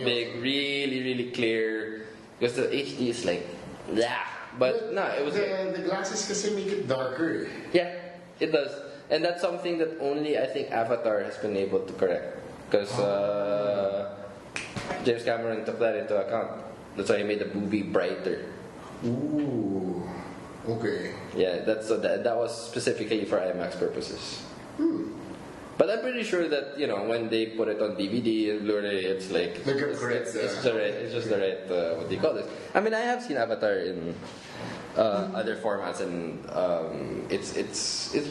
big, really, really clear. Because the HD is like, yeah. But no, it was the glasses kasi make it darker. Yeah, it does, and that's something that only I think Avatar has been able to correct. Because James Cameron took that into account. That's why he made the movie brighter. Ooh, okay. Yeah, that was specifically for IMAX purposes. But I'm pretty sure that when they put it on DVD and Blu-ray, it's like it's just the right what do you call this? I mean, I have seen Avatar in other formats, and it's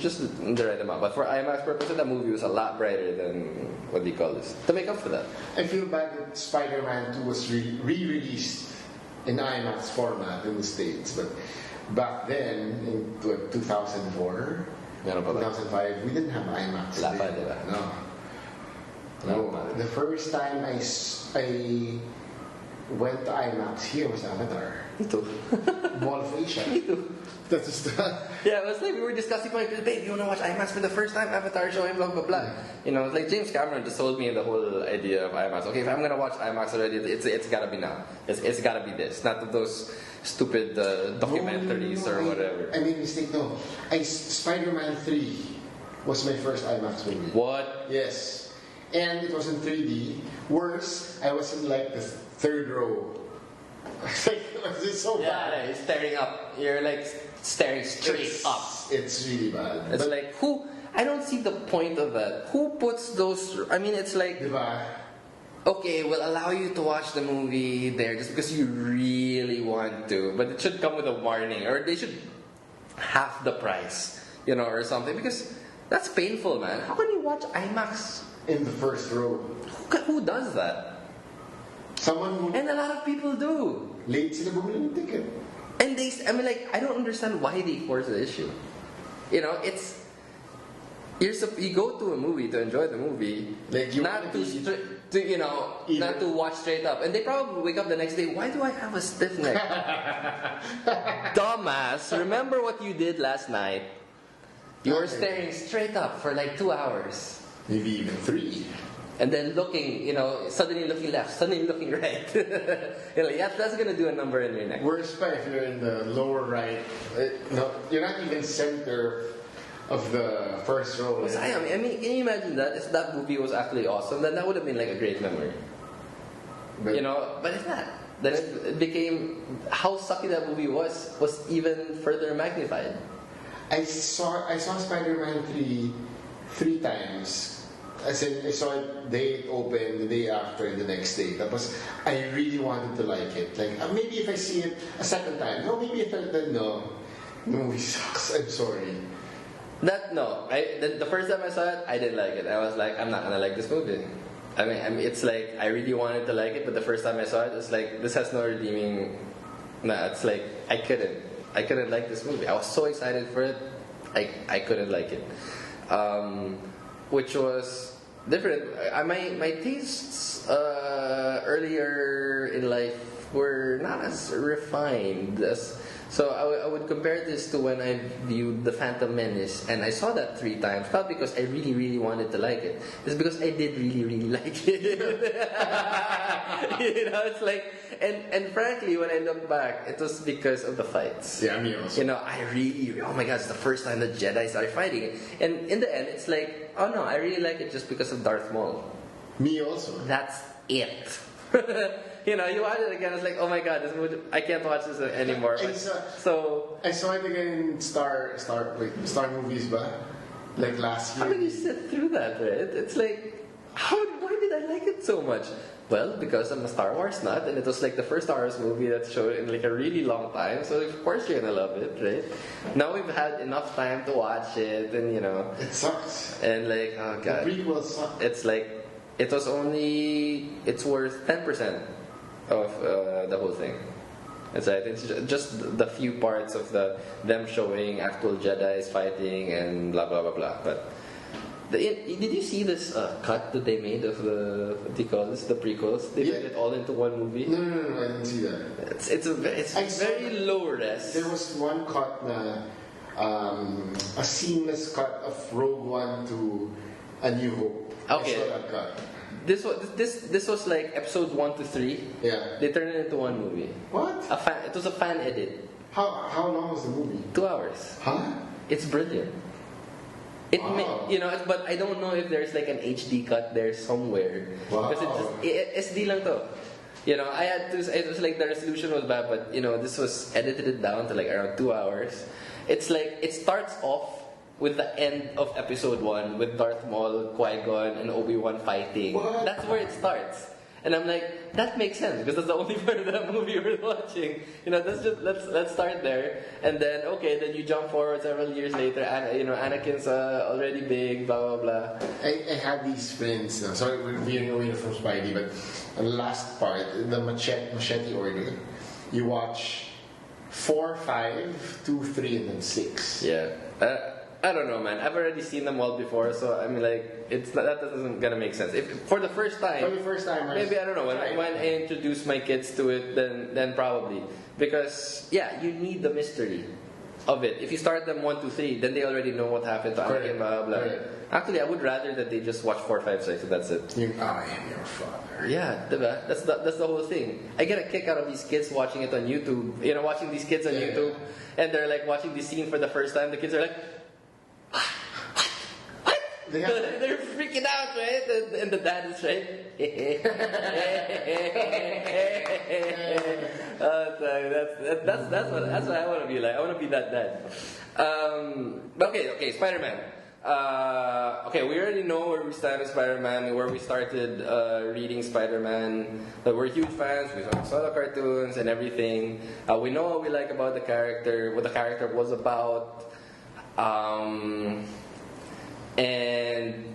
just the right amount. But for IMAX purposes, the movie was a lot brighter than what do you call this? To make up for that, I feel bad that Spider-Man 2 was re-released in IMAX format in the States, but back then in 2004. 2005, we didn't have IMAX. No. The first time I went to IMAX here was Avatar. Me too. Mall of Asia. Me too. That's just yeah, it was like we were discussing, like, babe, you want to watch IMAX for the first time? Avatar showing, blah, blah, blah. It's like James Cameron just sold me the whole idea of IMAX. Okay, if I'm going to watch IMAX already, it's got to be now. It's got to be this. Not those stupid documentaries or whatever. I made a mistake, no. Spider-Man 3 was my first IMAX movie. What? Yes. And it was in 3D. Worse, I was in like the 3rd row. It's so bad. Yeah, you're staring up. You're like staring straight up. It's really bad. It's like, who? I don't see the point of that. Who puts those? I mean, it's like, okay, we'll allow you to watch the movie there just because you really want to, but it should come with a warning, or they should half the price, or something, because that's painful, man. How can you watch IMAX in the 1st row? Who does that? And a lot of people do. Late sila bumili ng ticket. And I don't understand why they force the issue. It's you go to a movie to enjoy the movie, like not to watch straight up. And they probably wake up the next day. Why do I have a stiff neck? Dumbass! Remember what you did last night? You were staring straight up for like 2 hours. Maybe even 3. and then looking, suddenly looking left, suddenly looking right. You're like, yeah, that's gonna do a number in your neck. Worse pa if you're in the lower right. No, you're not even center of the first row. I mean, can you imagine that? If that movie was actually awesome, then that would have been like a great memory. But it's not. Then it became how sucky that movie was even further magnified. I saw Spider-Man 3 times. I saw it day it opened, the day after, and the next day. Tapos I really wanted to like it. Like maybe if I see it a second time, maybe if the movie sucks. I'm sorry. The first time I saw it, I didn't like it. I was like, I'm not gonna like this movie. I mean, it's like I really wanted to like it, but the first time I saw it, it's like this has no redeeming. It's like I couldn't like this movie. I was so excited for it, I couldn't like it, which was different. My tastes earlier in life were not as refined as. So I would compare this to when I viewed The Phantom Menace, and I saw that 3 times, not because I really, really wanted to like it. It's because I did really, really like it. It's like, and frankly, when I look back, it was because of the fights. Yeah, me also. I really, oh my God, it's the first time the Jedi started fighting. And in the end, it's like, oh no, I really like it just because of Darth Maul. Me also. That's it. You watch it again, it's like, oh my God, this movie, I can't watch this anymore. So I saw it again in Star Movies, but like last year. How did you sit through that, right? It's like, why did I like it so much? Well, because I'm a Star Wars nut, and it was like the first Star Wars movie that showed in like a really long time, so of course you're gonna love it, right? Now we've had enough time to watch it, and It sucks. And like, oh God. The prequel sucks. It's like, it's worth 10% of the whole thing. It's just the few parts of them showing actual Jedi's fighting and blah blah blah blah. But did you see this cut that they made of the what do you call this, the prequels? They put it all into one movie. No, I didn't see that. It's very low res. There was one cut a seamless cut of Rogue One to A New Hope. Okay. I saw that cut. This was like episodes 1 to 3. Yeah. They turned it into one movie. What? It was a fan edit. How long was the movie? 2 hours. Huh? It's brilliant. But I don't know if there's like an HD cut there somewhere. Wow. Because it's SD lang to. I had to. It was like the resolution was bad, but this was edited down to like around 2 hours. It's like it starts off with the end of episode 1 with Darth Maul, Qui-Gon, and Obi-Wan fighting. What? That's where it starts. And I'm like, that makes sense because that's the only part of that movie we're watching. Let's start there, and then then you jump forward several years later. And Anakin's already big, blah blah blah. I had these friends. Sorry, we're veering away from Spidey, but the last part, the machete order, you watch 4, 5, 2, 3, and then 6. Yeah. I don't know, man. I've already seen them all before, so I mean, like, that doesn't gonna make sense. If for the first time, maybe I don't know. When I introduce my kids to it, then probably because you need the mystery of it. If you start them 1, 2, 3, then they already know what happened to Anakin, blah blah blah. Actually, I would rather that they just watch 4, 5, 6, and that's it. I am your father. Yeah, diba? That's the whole thing. I get a kick out of these kids watching it on YouTube. Watching these kids on YouTube, and they're like watching this scene for the first time. The kids are like, they're freaking out, right? And the dad is right. That's what I want to be like. I want to be that dad. But okay, Spider-Man. We already know where we stand with Spider-Man, where we started reading Spider-Man. We're huge fans. We saw the cartoons and everything. We know what we like about the character, what the character was about. And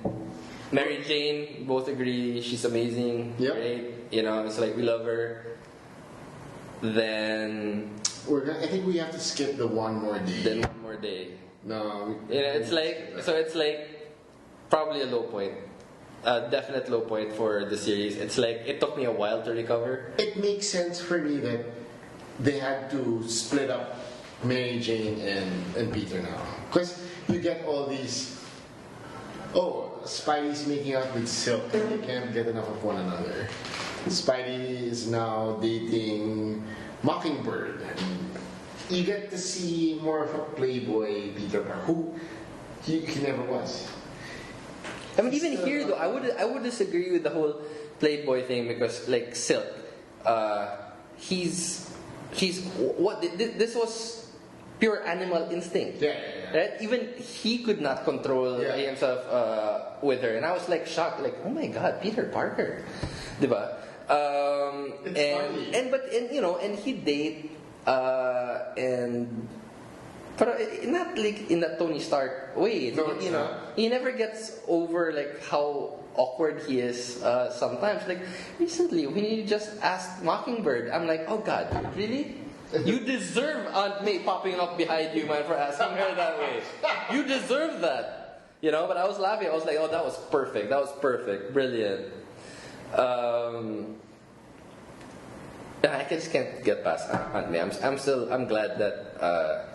Mary Jane, both agree she's amazing. Yep. Right? It's like we love her. Then I think we have to skip the one more day. Then one more day. No. It's like probably a low point. A definite low point for the series. It's like it took me a while to recover. It makes sense for me that they had to split up Mary Jane and Peter now, because you get all these. Oh, Spidey's making out with Silk and they can't get enough of one another. Spidey is now dating Mockingbird. And you get to see more of a playboy Peter Parker, who he never was. I mean, even here though, I would disagree with the whole playboy thing because like Silk, he's what this was pure animal instinct. Yeah. Right? Even he could not control himself with her, and I was like shocked, like, oh my god, Peter Parker, diba? And he date and. But not like in that Tony Stark way. No, he never gets over like how awkward he is sometimes. Like recently, when he just asked Mockingbird, I'm like, oh god, really? You deserve Aunt May popping up behind you, man, for asking her that way. You deserve that, But I was laughing. I was like, oh, that was perfect. That was perfect. Brilliant. I just can't get past Aunt May. I'm glad that.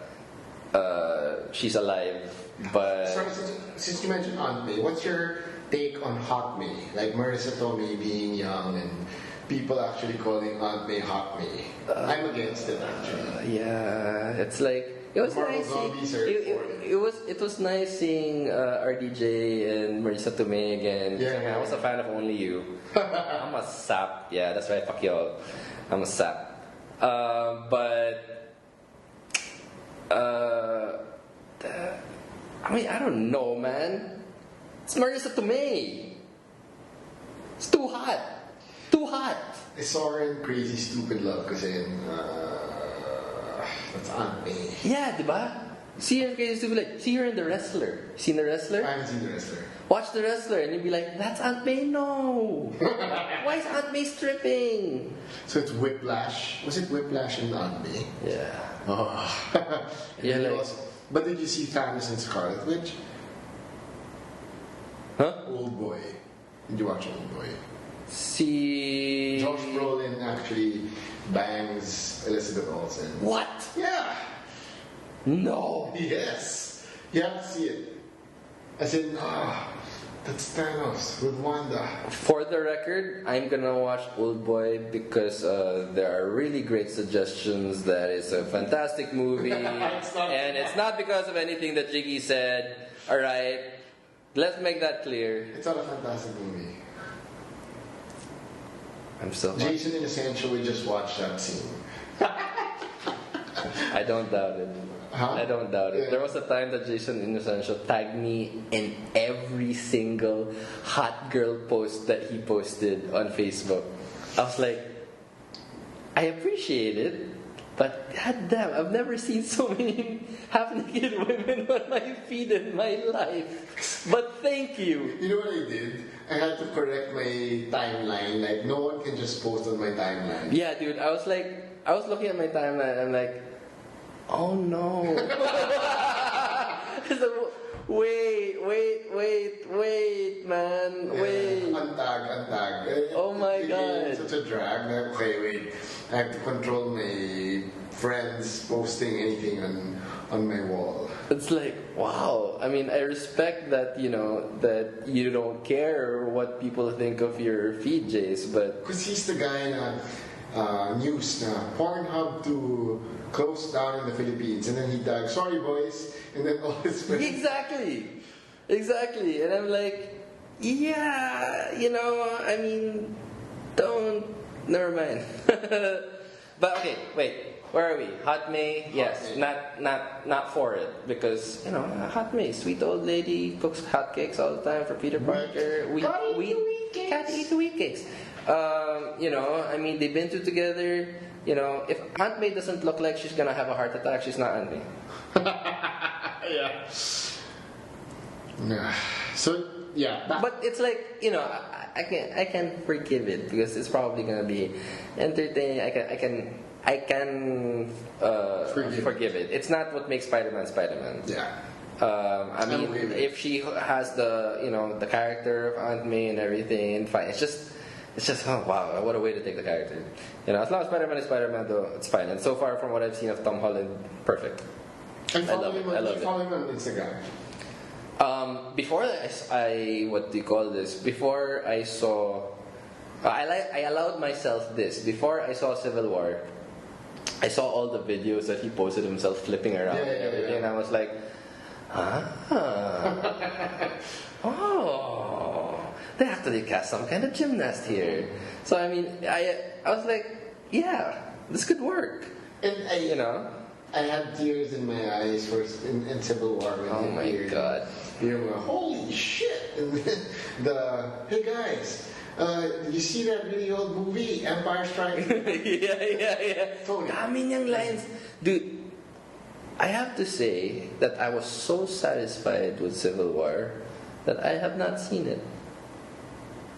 She's alive, but... Sorry, since you mentioned Aunt May, what's your take on Hot May? Like Marissa Tomei being young and people actually calling Aunt May Hot May. I'm against it, actually. Yeah, it's like... It was Marvel nice zombies it was nice seeing RDJ and Marissa Tomei again. Yeah. I was a fan of Only You. I'm a sap. Yeah, that's right, fuck y'all. I'm a sap. I mean, I don't know, man. It's Marissa Tomei. It's too hot. Too hot. I saw her in Crazy Stupid Love kasi that's Aunt May. Yeah, diba? See her in Crazy Stupid Love. See her in The Wrestler. Seen The Wrestler? I haven't seen The Wrestler. Watch The Wrestler and you'll be like, that's Aunt May? No. Why is Aunt May stripping? So it's Whiplash. Was it Whiplash and Aunt May? Yeah. Oh. Yeah, like... But did you see Thanos and Scarlet Witch? Huh? Old Boy. Did you watch Old Boy? See... Josh Brolin actually bangs Elizabeth Olsen. What? Yeah. No. Yes. You have to see it. I said, that's Thanos with Wanda. For the record, I'm gonna watch Old Boy because there are really great suggestions that it's a fantastic movie. It's not because of anything that Jiggy said. Alright, let's make that clear. It's not a fantastic movie. I'm still Jason in Essential, we just watched that scene. I don't doubt it. Huh? I don't doubt it. Yeah. There was a time that Jason Innocential tagged me in every single hot girl post that he posted on Facebook. I was like, I appreciate it, but goddamn, I've never seen so many half-naked women on my feed in my life. But thank you. You know what I did? I had to correct my timeline. Like, no one can just post on my timeline. Yeah, dude, I was looking at my timeline, I'm like, oh no. Wait, man. Wait. Untag. Oh my God. Such a drag. Okay, wait. I have to control my friends posting anything on my wall. It's like, wow. I mean, I respect that, that you don't care what people think of your feed, Jace, but... Because he's the guy na news na Pornhub to close down in the Philippines, and then he tagged, sorry boys, and then all his friends. Exactly. And I'm like, yeah, I mean, never mind. But okay, wait, where are we? Hot May, yes, not for it, because Hot May, sweet old lady, cooks hotcakes all the time for Peter Parker. Can't eat wheat cakes. I mean, they've been through together. If Aunt May doesn't look like she's gonna have a heart attack, she's not Aunt May. Yeah. So yeah. But it's like I can forgive it because it's probably gonna be entertaining. I can forgive it. It's not what makes Spider-Man Spider-Man. Yeah. I mean, if she has the character of Aunt May and everything, fine. It's just oh wow, what a way to take the character. As long as Spider-Man is Spider-Man, though, it's fine. And so far, from what I've seen of Tom Holland, perfect. I love him on Instagram. Before I what do you call this? Before I saw, I allowed myself this. Before I saw Civil War, I saw all the videos that he posted himself flipping around and everything, and I was like, oh, they actually cast some kind of gymnast here. So I mean, I was like, yeah, this could work. And I had tears in my eyes first in Civil War. Oh my god! You know, holy shit! And hey guys, did you see that really old movie, Empire Strikes? yeah. Tony. Dami niyang lines, dude. I have to say that I was so satisfied with Civil War that I have not seen it.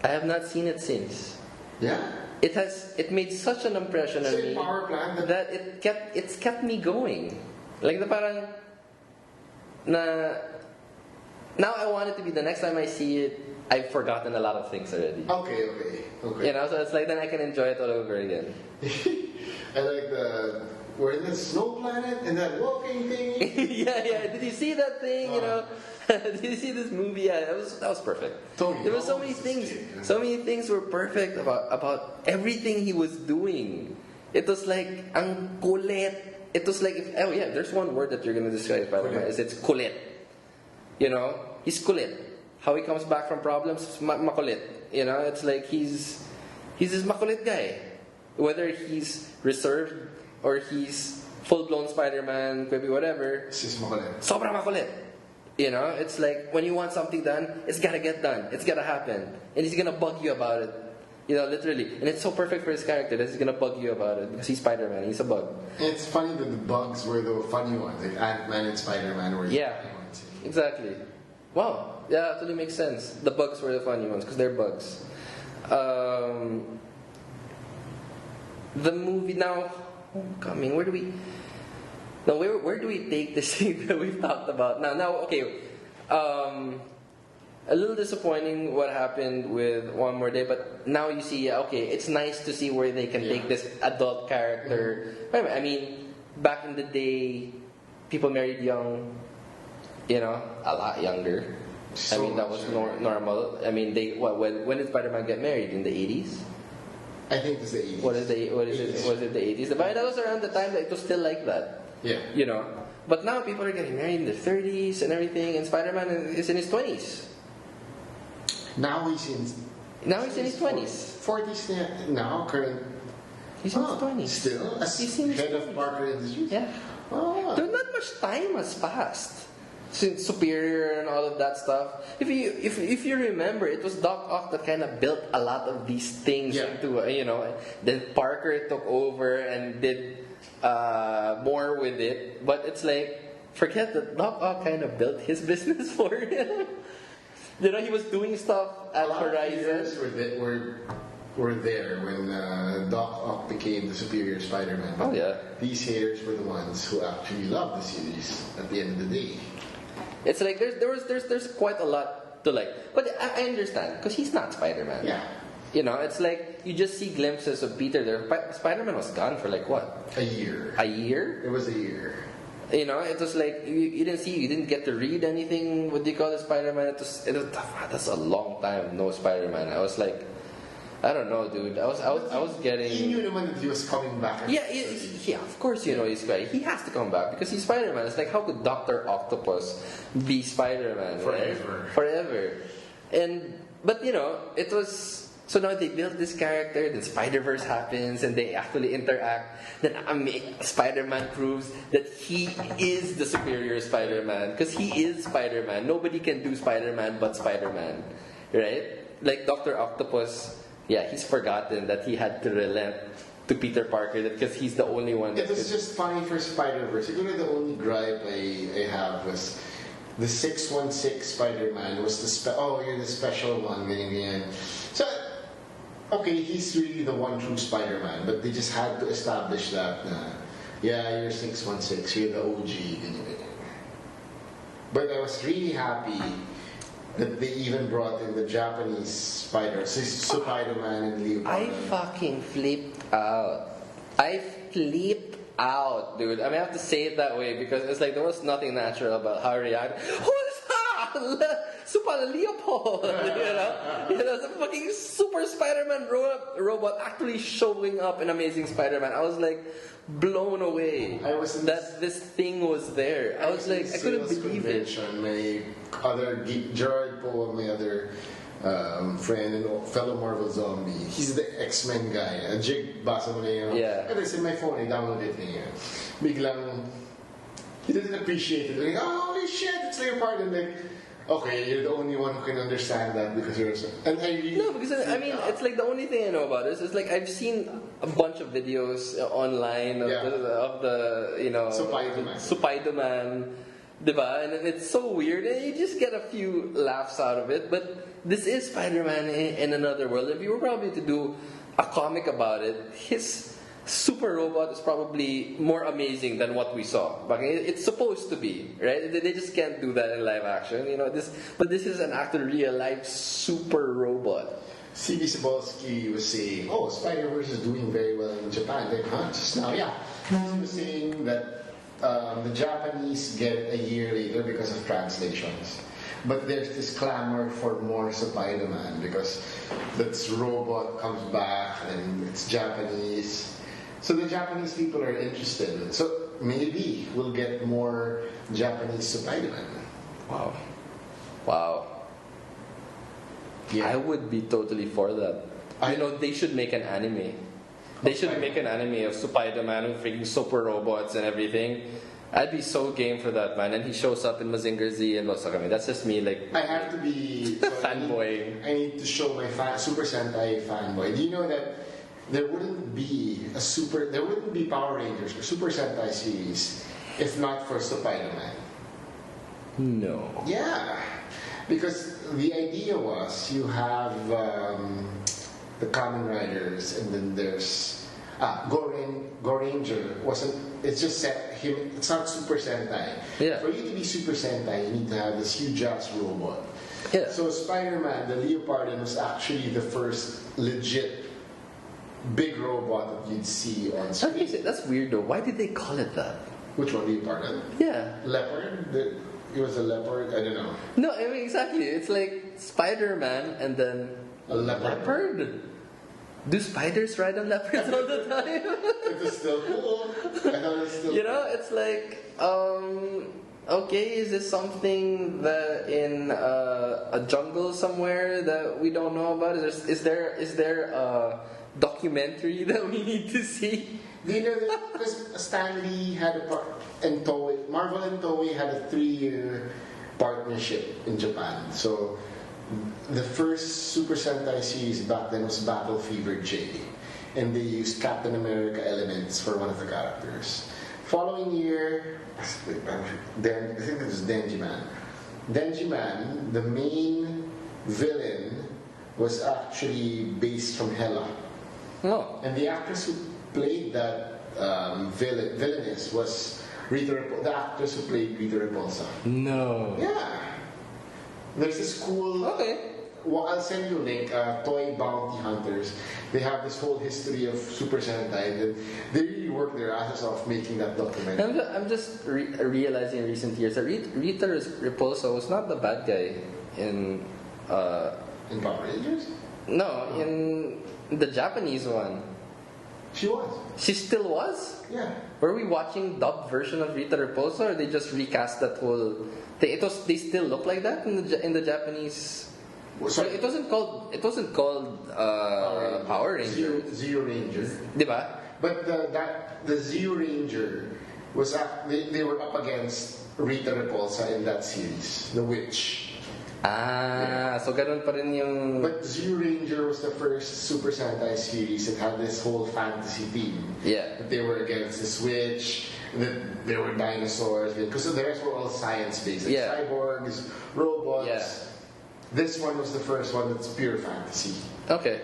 I have not seen it since. Yeah. It made such an impression on me power plant that it's kept me going. Like the parang na now I want it to be the next time I see it, I've forgotten a lot of things already. Okay. You know, so it's like then I can enjoy it all over again. I like we're in the snow planet and that walking thing. yeah. Did you see that thing? You know, did you see this movie? Yeah, that was perfect. Tony, there were so many things. So many things were perfect about everything he was doing. It was like ang kulit. It was like there's one word that you're gonna describe Spider-Man is it's kulit. You know, he's kulit. How he comes back from problems, makulit. You know, it's like he's this makulit guy. Whether he's reserved or he's full-blown Spider-Man, quippy, whatever. He's makulit. Sobrang makulit. You know, it's like when you want something done, it's gotta get done. It's gotta happen. And he's gonna bug you about it. You know, literally. And it's so perfect for his character that he's gonna bug you about it because he's Spider-Man. He's a bug. And it's funny that the bugs were the funny ones. Like Ant-Man and Spider-Man were the funny ones. Exactly. Wow. Yeah, actually makes sense. The bugs were the funny ones because they're bugs. The movie now, Homecoming, where do we take this thing that we've talked about? Now, okay. A little disappointing what happened with One More Day, but now you see, okay, it's nice to see where they can take this adult character. I mean, back in the day, people married young, you know, a lot younger. So I mean, that was normal. I mean, when did Spider-Man get married? In the 80s? I think it's the 80s. Was it the 80s? But that was around the time that it was still like that. Yeah. You know? But now people are getting married in their 30s and everything, and Spider-Man is in his 20s. Now he's in his 20s. 40s now, current. He's in his 20s. Still? As He's in his head 20s. of Parker Industries? Yeah. Oh. Not much time has passed since Superior and all of that stuff. If you remember, it was Doc Ock that kind of built a lot of these things into, you know. Then Parker took over and did more with it. But it's like, forget that Doc Ock kind of built his business for him. You know, he was doing stuff at Horizon. Were there when Doc Ock became the superior Spider-Man. Oh yeah. These haters were the ones who actually loved the series at the end of the day. It's like there's quite a lot to like, but I understand because he's not Spider-Man. Yeah. You know, it's like you just see glimpses of Peter there. Spider-Man was gone for like what? A year. A year? It was a year. You know, it was like you didn't get to read anything. What do you call it, Spider-Man? That's a long time no Spider-Man. I was like, I don't know, dude. I was getting. He knew naman that he was coming back. Yeah, of course you know he's Spider. He has to come back because he's Spider-Man. It's like how could Dr. Octopus be Spider-Man? Forever. But you know, it was. So now they build this character, then Spider-Verse happens, and they actually interact. Then Spider-Man proves that he is the superior Spider-Man because he is Spider-Man. Nobody can do Spider-Man but Spider-Man, right? Like Dr. Octopus, yeah, he's forgotten that he had to relent to Peter Parker because he's the only one. It was just funny for Spider-Verse. You know, the only gripe I have was the 616 Spider-Man was you're the special one, ganyan. So. Okay, he's really the one true Spider-Man, but they just had to establish that, you're 616, you're the OG, ganyan. But I was really happy that they even brought in the Japanese Spider-Man and Leo. I fucking flipped out. Dude. I mean, I have to say it that way because it's like there was nothing natural about how he reacted. Who's that? Super Leopold, the fucking Super Spider-Man robot actually showing up in Amazing Spider-Man. I was like blown away that this thing was there. I was like, I couldn't believe it. My other geek, Gerard Poe, my other friend and fellow Marvel zombie, he's the X-Men guy. Jig, basa mo na yun. Yeah. And it's in my phone, I downloaded it niya. Biglang, he doesn't appreciate it. Like, oh, holy shit, it's Leopard. And like, okay, you're the only one who can understand that because you're so... And I really... No, because I mean, it's like the only thing I know about this is like I've seen a bunch of videos online of the Spider-Man, diba? And it's so weird, and you just get a few laughs out of it. But this is Spider-Man in another world. If you were probably to do a comic about it, his super robot is probably more amazing than what we saw. But it's supposed to be, right? They just can't do that in live action, But this is an actual real life super robot. C.B. Cebulski was saying, "Oh, Spider-Verse is doing very well in Japan." Like, huh? Just now, yeah. He was saying that the Japanese get it a year later because of translations. But there's this clamor for more Spider-Man because this robot comes back and it's Japanese. So the Japanese people are interested. So maybe we'll get more Japanese Spider-Man. Wow. Yeah. I would be totally for that. They should make an anime. They should make an anime of Spider-Man with freaking super robots and everything. I'd be so game for that, man. And he shows up in Mazinger Z and what's I mean, that's just me, like... I have to be... fanboy. I need to show my Super Sentai fanboy. Do you know that there wouldn't be Power Rangers or Super Sentai series if not for Spider-Man? No. Yeah. Because the idea was you have the Kamen Riders and then there's Go Ranger it's just him. It's not Super Sentai. Yeah. For you to be Super Sentai, you need to have this huge ass robot. Yeah. So Spider-Man, the Leopardon, was actually the first legit big robot that you'd see on screen. Okay, that's weird though. Why did they call it that? Which one, Leopardon? Yeah. Leopard? It was a leopard? I don't know. No, I mean exactly. It's like Spider-Man and then a leopard. Do spiders ride on leopards all the time? It was still cool. I thought it was still cool. It's like, okay, is this something that in a jungle somewhere that we don't know about? Is there a documentary that we need to see? Do you know that? Because Stan Lee had Marvel and Toei had a 3-year partnership in Japan. So the first Super Sentai series back then was Battle Fever J, and they used Captain America elements for one of the characters. Following year, I think it was Denji Man. Denji Man, the main villain, was actually based from Hela. Oh. And the actress who played that villainess was the actress who played Rita Repulsa. No. Yeah. There's this cool... Okay. Well, I'll send you a link. Toy Bounty Hunters. They have this whole history of Super Sentai. And they really work their asses off making that documentary. I'm just realizing in recent years that Rita Repulsa was not the bad guy in Power Rangers? No, in the Japanese one. She was. She still was? Yeah. Were we watching dubbed version of Rita Repulsa, or they just recast that whole thing? They still look like that in the Japanese. Sorry. It wasn't called Power Ranger. Zero Ranger. Diba? But the Zero Ranger was they were up against Rita Repulsa in that series, the witch. So ganun pa rin yung... But Zero Ranger was the first Super Sentai series that had this whole fantasy theme. Yeah. That they were against this witch, that there were dinosaurs, because the rest were all science-based. Like cyborgs, robots. Yeah. This one was the first one that's pure fantasy. Okay.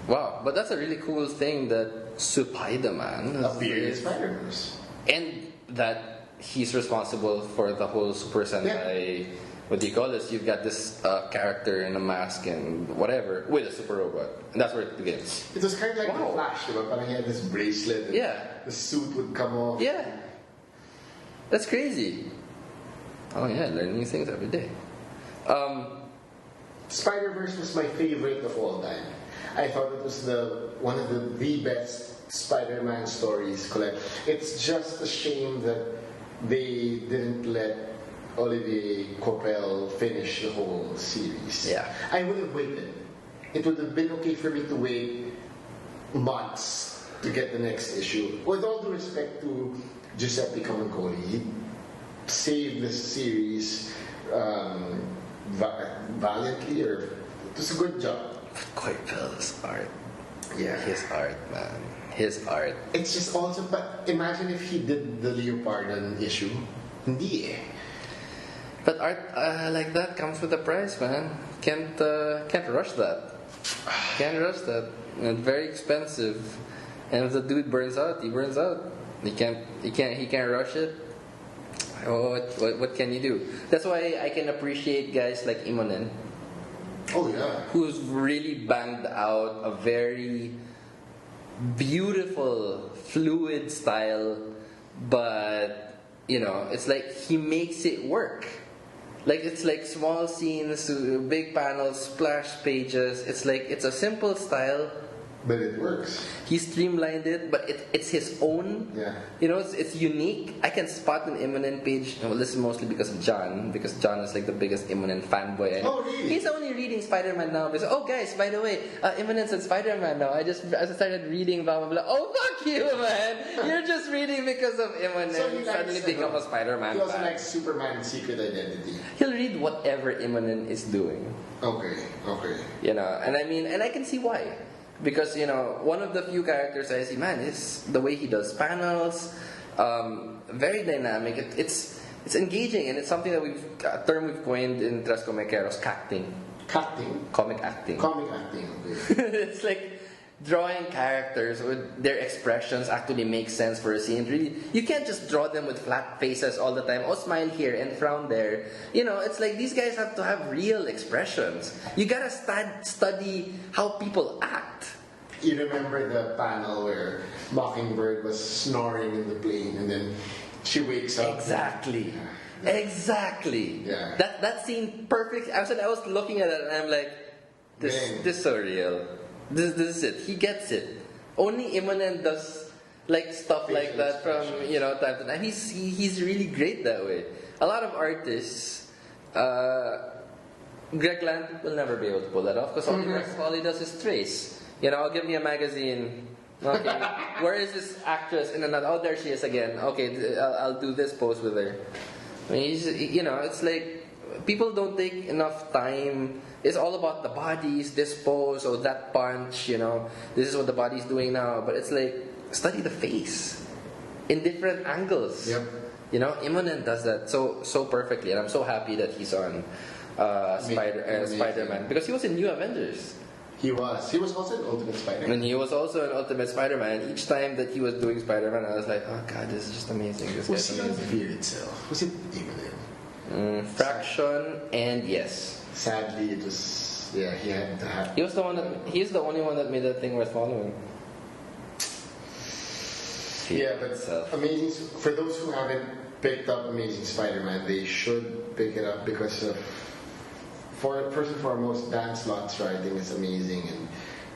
Wow, but that's a really cool thing that Spider-Man appeared in Spider-Verse. And that he's responsible for the whole Super Sentai... Yeah. What do you call this? You've got this character in a mask and whatever with a super robot, and that's where it begins. It was kind of like the Flash, diba? Parang he had this bracelet. And the suit would come off. Yeah, that's crazy. Oh yeah, learning new things every day. Spider-Verse was my favorite of all time. I thought it was one of the best Spider-Man stories collect. It's just a shame that they didn't let Olivier Coipel finish the whole series. Yeah. I would have waited. It would have been okay for me to wait months to get the next issue. With all due respect to Giuseppe Camuncoli, he saved this series valiantly, or it was a good job. Coipel's art. Yeah. His art, man. His art. It's just also, but imagine if he did the Leopardon issue. Hindi eh. But art like that comes with a price, man. Can't rush that. Can't rush that. It's very expensive. And if the dude burns out, he burns out. He can't rush it. What can you do? That's why I can appreciate guys like Imonen. Oh yeah. Who's really banged out a very beautiful, fluid style, but it's like he makes it work. Like it's like small scenes, big panels, splash pages. It's like it's a simple style, but it works. He streamlined it, but it's his own. Yeah. It's unique. I can spot an Imonen page. Well, this is mostly because of John, because John is like the biggest Imonen fanboy I know. Oh, really? He's only reading Spider-Man now. Because, oh, guys, by the way, Imonen's in Spider-Man now. I just started reading blah blah blah. Oh, fuck you, man! You're just reading because of Imonen. So he suddenly become a Spider-Man He also fan. likes Superman's Secret Identity. He'll read whatever Imonen is doing. Okay. And I can see why. Because, one of the few characters I see, man, is the way he does panels, very dynamic. It's engaging, and it's something that a term we've coined in Tres Komikeros, cacting. Cacting? Comic acting. Comic acting, okay. It's like drawing characters with their expressions actually make sense for a scene. Really, you can't just draw them with flat faces all the time. Oh, smile here and frown there. It's like these guys have to have real expressions. You gotta study how people act. You remember the panel where Mockingbird was snoring in the plane and then she wakes up. Exactly. Exactly. Yeah. That scene perfect. I was looking at it and I'm like, this is so real. This is it. He gets it. Only Imonen does like stuff like that from time to time. He's really great that way. A lot of artists, Greg Land will never be able to pull that off because all he does is trace. Give me a magazine. Okay, where is this actress in another? Oh, there she is again. Okay, I'll do this pose with her. I mean, it's like people don't take enough time. It's all about the bodies, this pose or that punch. This is what the body's doing now. But it's like study the face in different angles. Yep. Imonen does that so perfectly, and I'm so happy that he's on Spider-Man because he was in New Avengers. He was also an Ultimate Spider-Man. And he was also an Ultimate Spider-Man. Each time that he was doing Spider-Man, I was like, oh god, this is just amazing. This was guy's he on amazing. Fear itself? Was it Imonen? Fraction and yes. Sadly, it was. Yeah, he had to have. He's the only one that made that thing worth following. Yeah, but Amazing. For those who haven't picked up Amazing Spider-Man, they should pick it up because of. First and foremost, Dan Slott's writing is amazing, and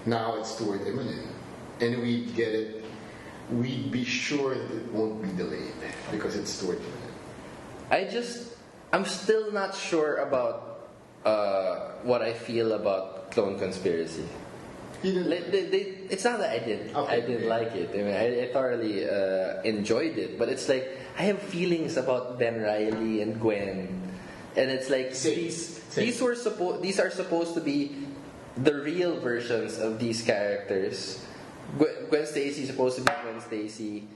now it's toward Imonen, and we'd get it. We'd be sure that it won't be delayed because it's toward Imonen. I'm still not sure about what I feel about Clone Conspiracy. It's not that I did. Okay, I didn't like it. I mean, I thoroughly enjoyed it, but it's like I have feelings about Ben Reilly and Gwen, and it's like these are supposed to be the real versions of these characters. Gwen Stacy is supposed to be Gwen Stacy.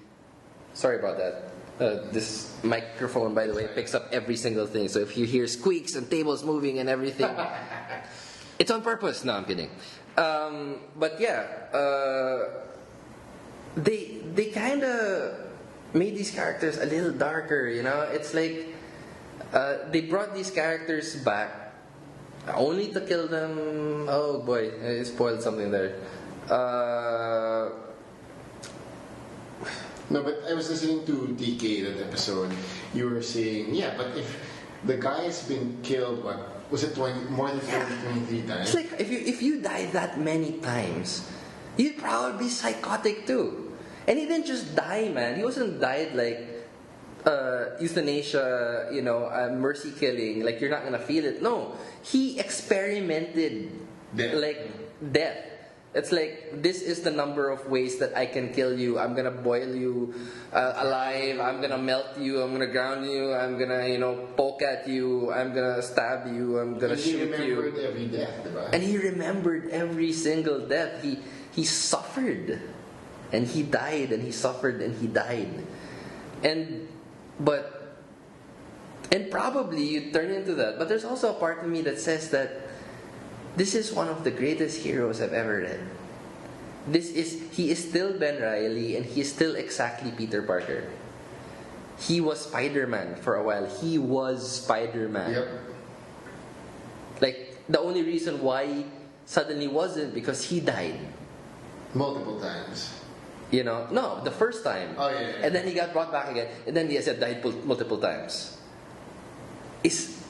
Sorry about that. This microphone, by the way, picks up every single thing. So if you hear squeaks and tables moving and everything, it's on purpose. No, I'm kidding. But yeah, they kind of made these characters a little darker. It's like they brought these characters back only to kill them. Oh boy, I spoiled something there. No, but I was listening to DK that episode. You were saying, yeah, but if the guy has been killed, what, was it 20, more than 23 times? It's like, if you die that many times, you'd probably be psychotic too. And he didn't just die, man. He wasn't died like euthanasia, mercy killing, like you're not gonna feel it. No, he experimented death. It's like, this is the number of ways that I can kill you. I'm gonna boil you alive. I'm gonna melt you. I'm gonna ground you. I'm gonna, poke at you. I'm gonna stab you. I'm gonna shoot you. He remembered every death, diba? And he remembered every single death. He suffered, and he died, and he suffered, and he died. And probably you turn into that. But there's also a part of me that says that this is one of the greatest heroes I've ever read. He is still Ben Reilly, and he is still exactly Peter Parker. He was Spider-Man for a while. He was Spider-Man. Yep. Like, the only reason why he suddenly wasn't because he died. Multiple times. No, the first time. Oh, yeah. And then he got brought back again. And then he said died multiple times. It's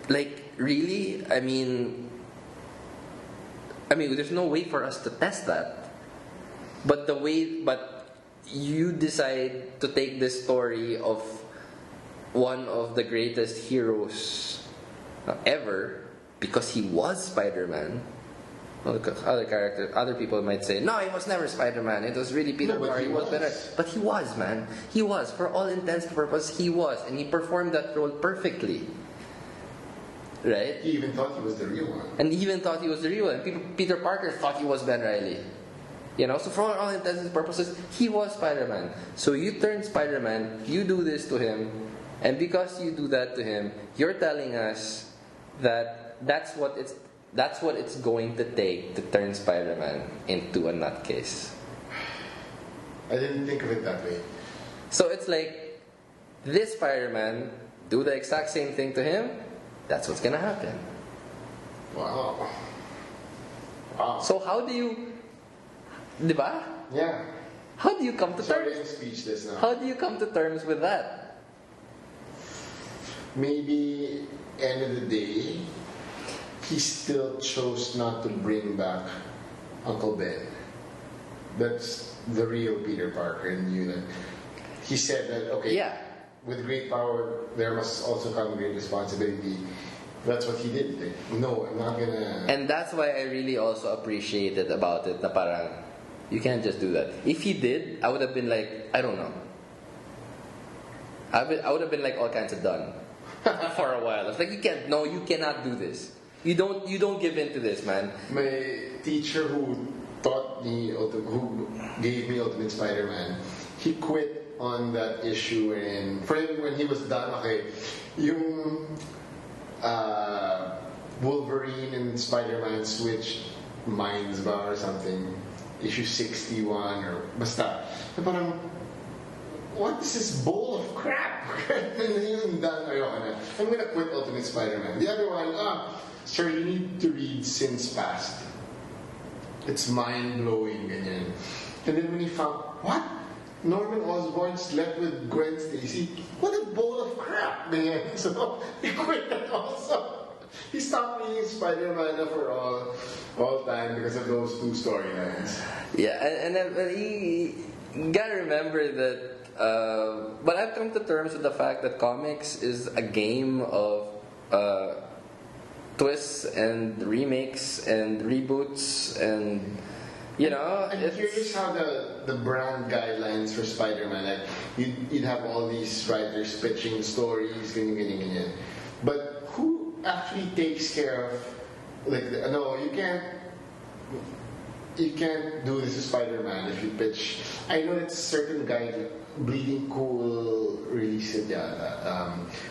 like, really? I mean, there's no way for us to test that. But you decide to take this story of one of the greatest heroes ever because he was Spider-Man. Other people might say, no, he was never Spider-Man. It was really Peter Parker. He was better. But he was, man. He was. For all intents and purposes, he was. And he performed that role perfectly. Right? He even thought he was the real one. And he even thought he was the real one. Peter Parker thought he was Ben Reilly. So for all intents and purposes, he was Spider-Man. So you turn Spider-Man, you do this to him, and because you do that to him, you're telling us that that's what it's going to take to turn Spider-Man into a nutcase. I didn't think of it that way. So it's like, this Spider-Man, do the exact same thing to him, that's what's gonna happen. Wow. So how do you, diba? Yeah. How do you come to Sorry, terms? I'm speechless now. How do you come to terms with that? Maybe, end of the day, he still chose not to bring back Uncle Ben. That's the real Peter Parker in you. He said that, okay, Yeah. with great power, there must also come great responsibility. That's what he did. Like, no, I'm not gonna... And that's why I really also appreciated about it, na parang, you can't just do that. If he did, I would have been like, I don't know. I would have been like all kinds of done for a while. It's like, you cannot do this. You don't give in to this, man. My teacher who taught me, who gave me Ultimate Spider-Man, he quit on that issue, and for him, when he was done, okay, yung Wolverine and Spider-Man switched minds ba or something, issue 61 or basta. So parang, what is this bowl of crap? And then done, I'm gonna quit Ultimate Spider-Man. The other one, sir, you need to read Sin's Past. It's mind-blowing, ganyan. And then when he found, what? Norman Osborn slept with Gwen Stacy? What a bowl of crap, ganyan. So, he quit that also. He stopped reading Spider-Man for all time because of those two storylines. Yeah, and you gotta remember that, but I've come to terms with the fact that comics is a game of twists and remakes and reboots and I'm curious how the brand guidelines for Spider-Man, like you'd have all these writers pitching stories, ganyan. But who actually takes care of, like, no, you can't do this to Spider-Man if you pitch. I know it's a certain guy, Bleeding Cool released it,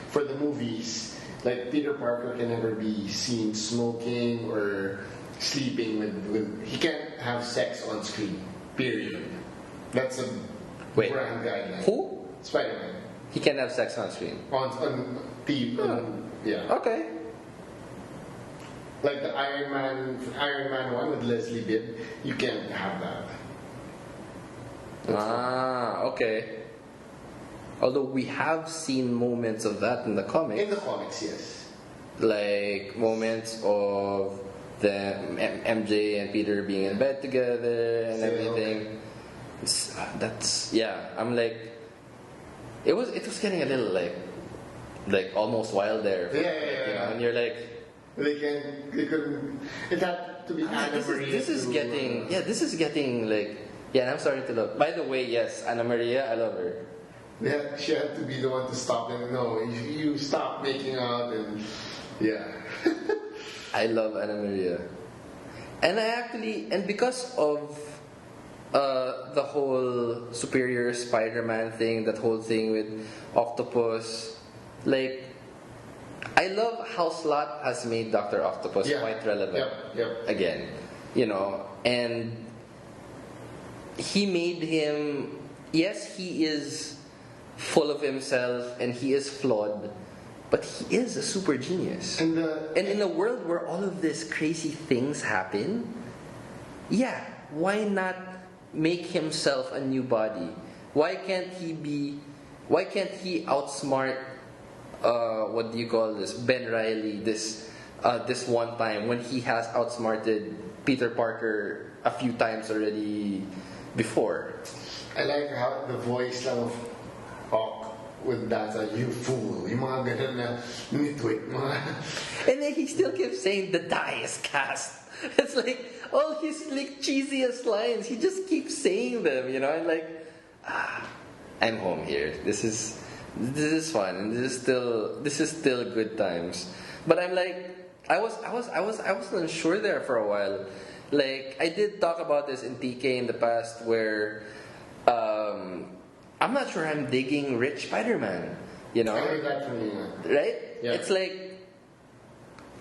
for the movies. Like, Peter Parker can never be seen smoking or sleeping with he can't have sex on screen. Period. That's a brand guideline. Who? Spider-Man. He can't have sex on screen. On TV. Yeah. Okay. Like the Iron Man one with Leslie Bibb, you can't have that. Okay. Although we have seen moments of that in the comics. In the comics, yes. Like moments of the MJ and Peter being in bed together and everything. That's I'm like, it was getting a little like almost wild there. Yeah. You know, and you're like, they couldn't. It had to be Anna Maria. This is getting like, and I'm starting to love. By the way, yes, Anna Maria, I love her. She had to be the one to stop them. No, you stop making out and I love Anna Maria, and because of the whole superior Spider-Man thing, that whole thing with Octopus, like, I love how Slott has made Dr. Octopus quite relevant again, you know, and he made him. Yes, he is full of himself and he is flawed, but he is a super genius. And in a world where all of these crazy things happen, why not make himself a new body? Why can't he outsmart what do you call this, Ben Reilly, this one time when he has outsmarted Peter Parker a few times already before? I like how the voice of Hawk with that, you fool, yung mga ganun na nitwit, mga. And then he still keeps saying the die is cast. It's like all his like cheesiest lines, he just keeps saying them, you know, and like, I'm home here. This is fun, and this is still good times. But I'm like, I was unsure there for a while. Like, I did talk about this in TK in the past, where I'm not sure I'm digging Rich Spider-Man, you know? I heard that from you. Right? Yeah. It's like,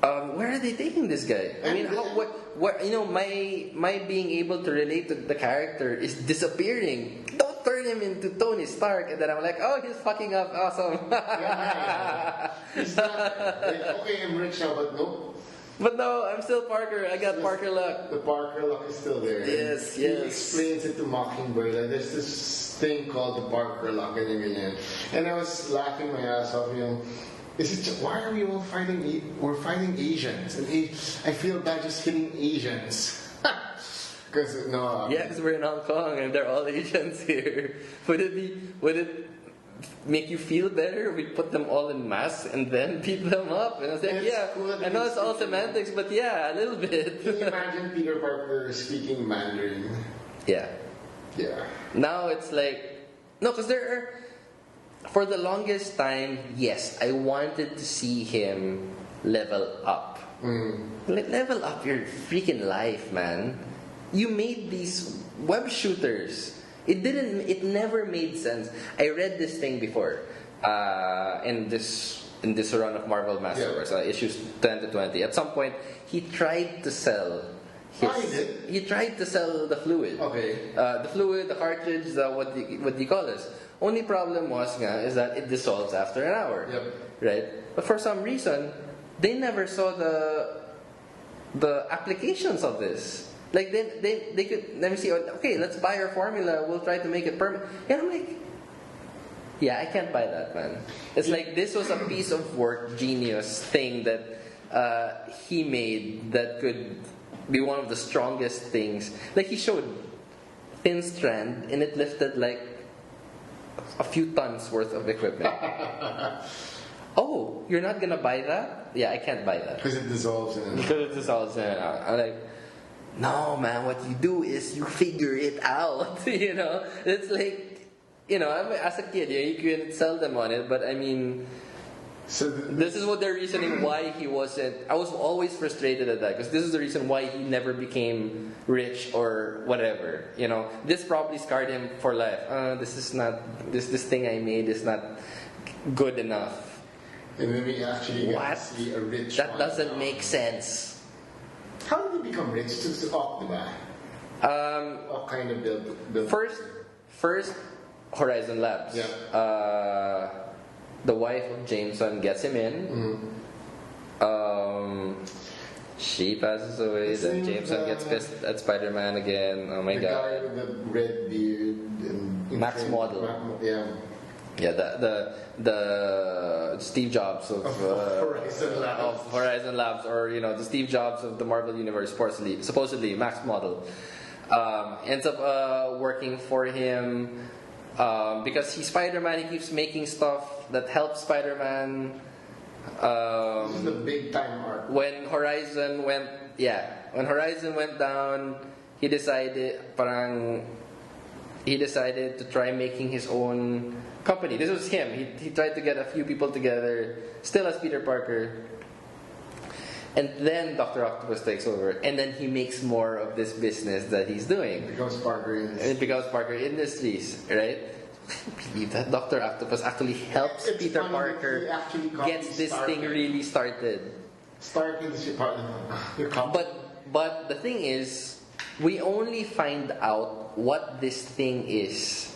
where are they taking this guy? I mean, what you know, my being able to relate to the character is disappearing. Don't turn him into Tony Stark, and then I'm like, oh, he's fucking up, awesome. He's not, like, okay, I'm rich now, but no. But no, I'm still Parker. I got Parker luck. The Parker luck is still there. Yes. He explains it to Mockingbird. Like, there's this thing called the Parker luck, and I was laughing my ass off. You know, why are we all fighting? We're fighting Asians, and I feel bad just hitting Asians. Because because we're in Hong Kong and they're all Asians here. Would it make you feel better? We put them all in masks and then beat them up. And I was like, cool, I know it's all semantics, but a little bit. Can you imagine Peter Parker speaking Mandarin? Yeah. Now it's like, no, because for the longest time, yes, I wanted to see him level up. Level up your freaking life, man. You made these web shooters. It never made sense. I read this thing before in this run of Marvel Masterworks, issues 10 to 20. At some point, he tried to sell the fluid. Okay. The fluid, the cartridge, what do you call this? Only problem is that it dissolves after an hour. Yep. Right? But for some reason, they never saw the applications of this. Like, they could, let me see, okay, let's buy our formula, we'll try to make it permanent. And I'm like, I can't buy that, man. It's like, this was a piece of work, genius thing that he made that could be one of the strongest things. Like, he showed thin strand, and it lifted like a few tons worth of equipment. Oh, you're not gonna buy that? Yeah, I can't buy that. Because it dissolves in it. Because it dissolves in and out. I'm like, no, man, what you do is you figure it out. You know? It's like, you know, as a kid, you couldn't sell them on it, but I mean, so this is what they're reasoning why he wasn't. I was always frustrated at that, because this is the reason why he never became rich or whatever. You know, this probably scarred him for life. This thing I made is not good enough. And then we actually get to see a rich That doesn't make sense. How did he become rich? To October? What kind of build? First, Horizon Labs. Yeah. The wife of Jameson gets him in. She passes away. Then Jameson gets pissed at Spider-Man again. Oh my god. The guy with the red beard. And Max Model. Yeah, the Steve Jobs of Horizon Labs, or the Steve Jobs of the Marvel Universe, supposedly Max Model, ends up working for him because he's Spider-Man. He keeps making stuff that helps Spider-Man. This is the big time arc. When Horizon went down, he decided to try making his own company. This was him. He tried to get a few people together, still as Peter Parker. And then Dr. Octopus takes over, and then he makes more of this business that he's doing. It becomes Parker Industries, right? I believe that Dr. Octopus actually helps Peter Parker gets this thing really started. But the thing is, we only find out what this thing is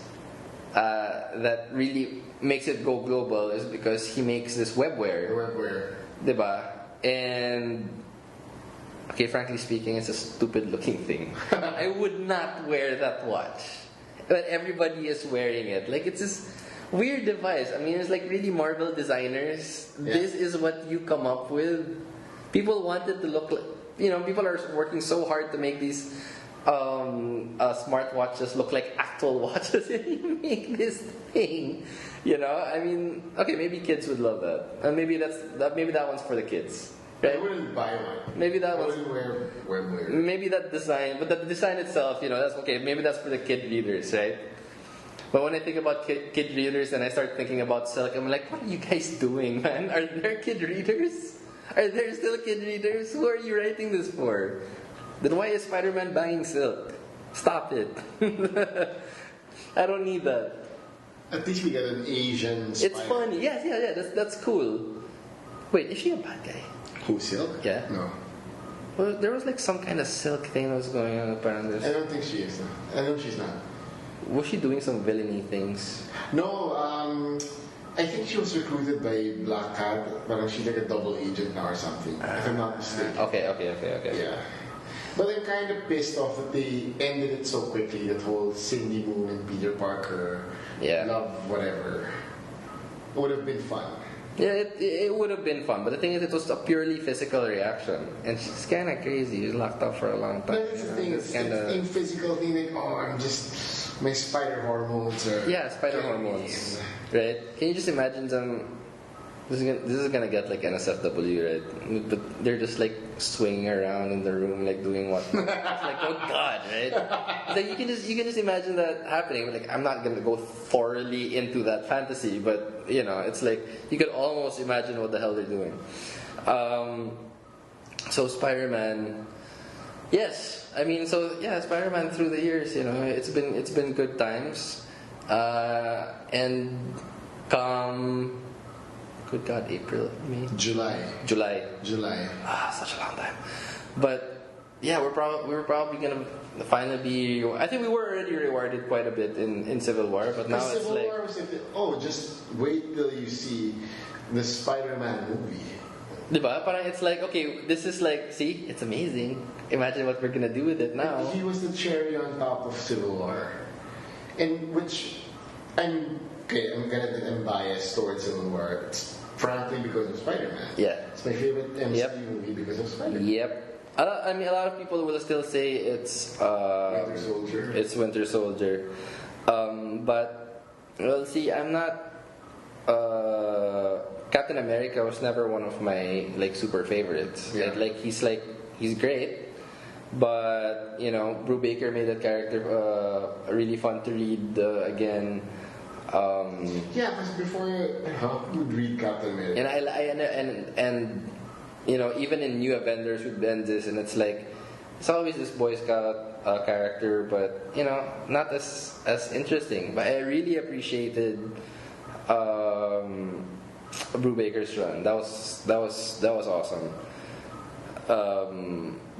that really makes it go global is because he makes this webware. Diba? And okay, frankly speaking, it's a stupid looking thing. I would not wear that watch. But everybody is wearing it. Like, it's this weird device. I mean, it's like really Marvel designers. Yeah. This is what you come up with. People want it to look like, people are working so hard to make these smart watches look like actual watches, and you make this thing. I mean, okay, maybe kids would love that, and maybe that one's for the kids. Right? I wouldn't buy one. Maybe that I wouldn't wear webware. Maybe that design, but the design itself, that's okay. Maybe that's for the kid readers, right? But when I think about kid readers and I start thinking about silk, I'm like, what are you guys doing, man? Are there kid readers? Are there still kid readers? Who are you writing this for? Then why is Spider-Man buying silk? Stop it. I don't need that. At least we get an Asian Spider. It's funny. Yeah. That's cool. Wait, is she a bad guy? Who, Silk? Yeah. No. Well, there was like some kind of silk thing that was going on apparently. I don't think she is. No. I know she's not. Was she doing some villainy things? No, I think she was recruited by Black Cat, but she's like a double agent now or something, if I'm not mistaken. Okay. Yeah. But I'm kind of pissed off that they ended it so quickly, that whole Cindy Moon and Peter Parker love whatever. It would have been fun. Yeah, it would have been fun, but the thing is, it was a purely physical reaction, and she's kind of crazy. She's locked up for a long time. No, that's the thing. It's a physical thing. Like, I'm just my spider hormones are. Yeah, spider hormones. Right? Can you just imagine them? This is gonna get like NSFW, right? But they're just like swinging around in the room, like doing what? It's like, oh god, right? It's like you can just imagine that happening. But like, I'm not gonna go thoroughly into that fantasy, but it's like you could almost imagine what the hell they're doing. So Spider-Man, yes, I mean, Spider-Man through the years, it's been good times, and come. Good God, April, May, July. Such a long time. But yeah, we're probably gonna finally be. I think we were already rewarded quite a bit in Civil War, but now it's Civil like. War was like, just wait till you see the Spider-Man movie. Diba? Parang it's like, okay, this is like, see, it's amazing. Imagine what we're gonna do with it now. He was the cherry on top of Civil War, and which I'm biased towards Civil War. It's frankly because of Spider-Man. Yeah. It's my favorite MCU movie because of Spider-Man. Yep. I mean, a lot of people will still say it's Winter Soldier. It's Winter Soldier. But well, see, I'm not. Captain America was never one of my like super favorites. Yeah. Like he's great, but Brubaker made that character really fun to read again. Because before who would read Captain America? And even in New Avengers with Bendis, and it's like it's always this Boy Scout character, but not as interesting. But I really appreciated Brubaker's run. That was awesome.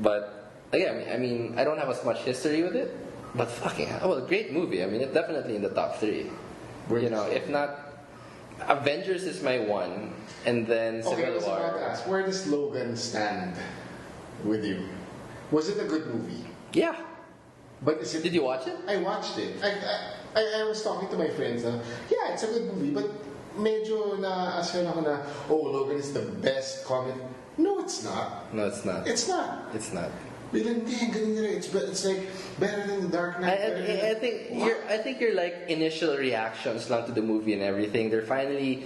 But again, I mean, I don't have as much history with it, but fucking hell, great movie. I mean, it's definitely in the top 3. If not, Avengers is my 1, and then Civil War. I was about to ask, where does Logan stand with you? Was it a good movie? Yeah. But is it? Did you watch it? I watched it. I was talking to my friends. Yeah, it's a good movie, but medyo na-asyan ako na, oh, Logan is the best comic. No, it's not. No, it's not. It's not. It's not. It's like better than the Dark Knight. I think your like initial reactions lang to the movie and everything, they're finally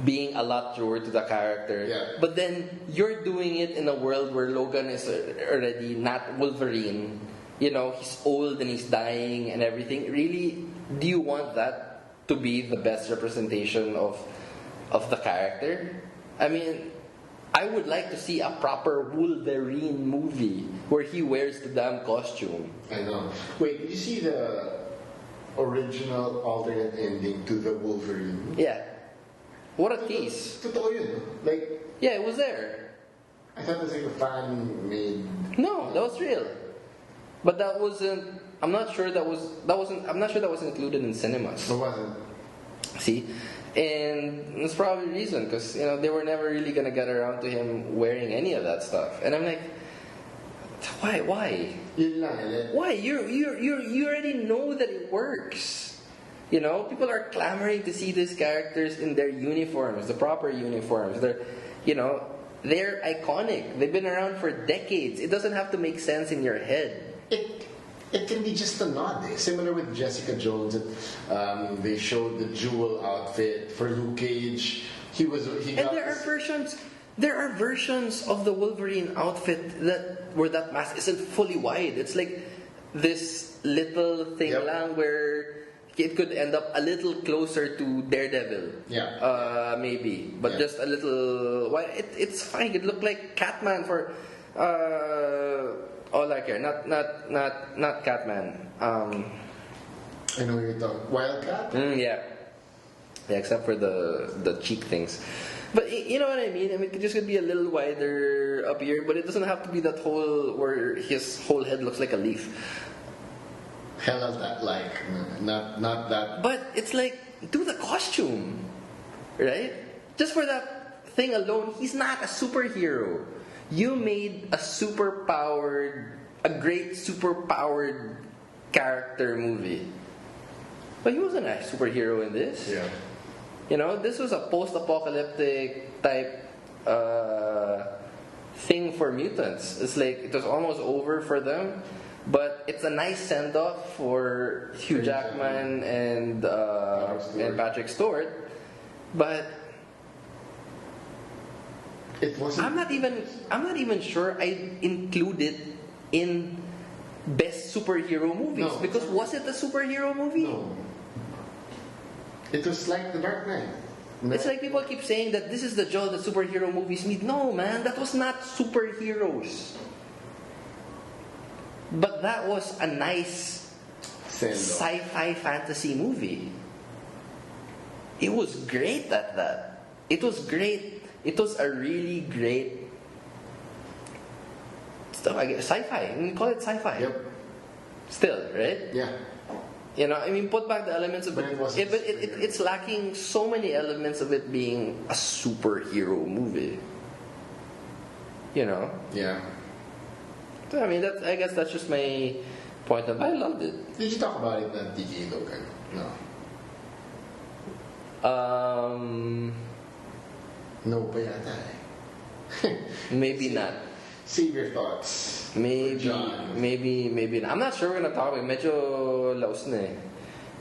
being a lot truer to the character. Yeah. But then you're doing it in a world where Logan is already not Wolverine. You know, he's old and he's dying and everything. Really, do you want that to be the best representation of the character? I mean, I would like to see a proper Wolverine movie where he wears the damn costume. I know. Wait, did you see the original alternate ending to the Wolverine? Yeah. What a tease. Totoo yun. Like, yeah, it was there. I thought it was like a fan made. No, that was real. But that wasn't. I'm not sure that wasn't. I'm not sure that was included in cinemas. It wasn't. See. And it's probably the reason, because they were never really gonna get around to him wearing any of that stuff. And I'm like, why? Why? You already know that it works. People are clamoring to see these characters in their uniforms, the proper uniforms. They're iconic. They've been around for decades. It doesn't have to make sense in your head. It can be just a nod. Similar with Jessica Jones. They showed the jewel outfit for Luke Cage. There are versions of the Wolverine outfit where that mask isn't fully wide. It's like this little thing lang where it could end up a little closer to Daredevil. Yeah. Maybe. But just a little wide. It's fine. It looked like Catman for all I care. Not Catman. I know you're talking Wildcat? Yeah, except for the cheek things. But you know what I mean? It just could be a little wider up here, but it doesn't have to be that whole where his whole head looks like a leaf. Hell of that, not that. But it's like, do the costume, right? Just for that thing alone, he's not a superhero. You made a great superpowered character movie. But he wasn't a superhero in this. Yeah. This was a post-apocalyptic type thing for mutants. It's like it was almost over for them, but it's a nice send-off for Hugh Jackman and Patrick Stewart. But it wasn't. I'm not even sure I include it in best superhero movies, because was it a superhero movie? No. It was like The Dark Knight. No. It's like people keep saying that this is the joy that superhero movies need. No, man, that was not superheroes. But that was a nice sci-fi fantasy movie. It was great at that. It was great. It was a really great stuff. I guess sci-fi. We call it sci-fi. Yep. Still, right? Yeah. Put back the elements of it. But it's lacking so many elements of it being a superhero movie. Yeah. So, I guess that's just my point. I loved it. Did you talk about it in DK Logan? No. No pa yata eh. Maybe not. Save your thoughts. Maybe not. I'm not sure we're gonna talk about it. Medyo laos na eh.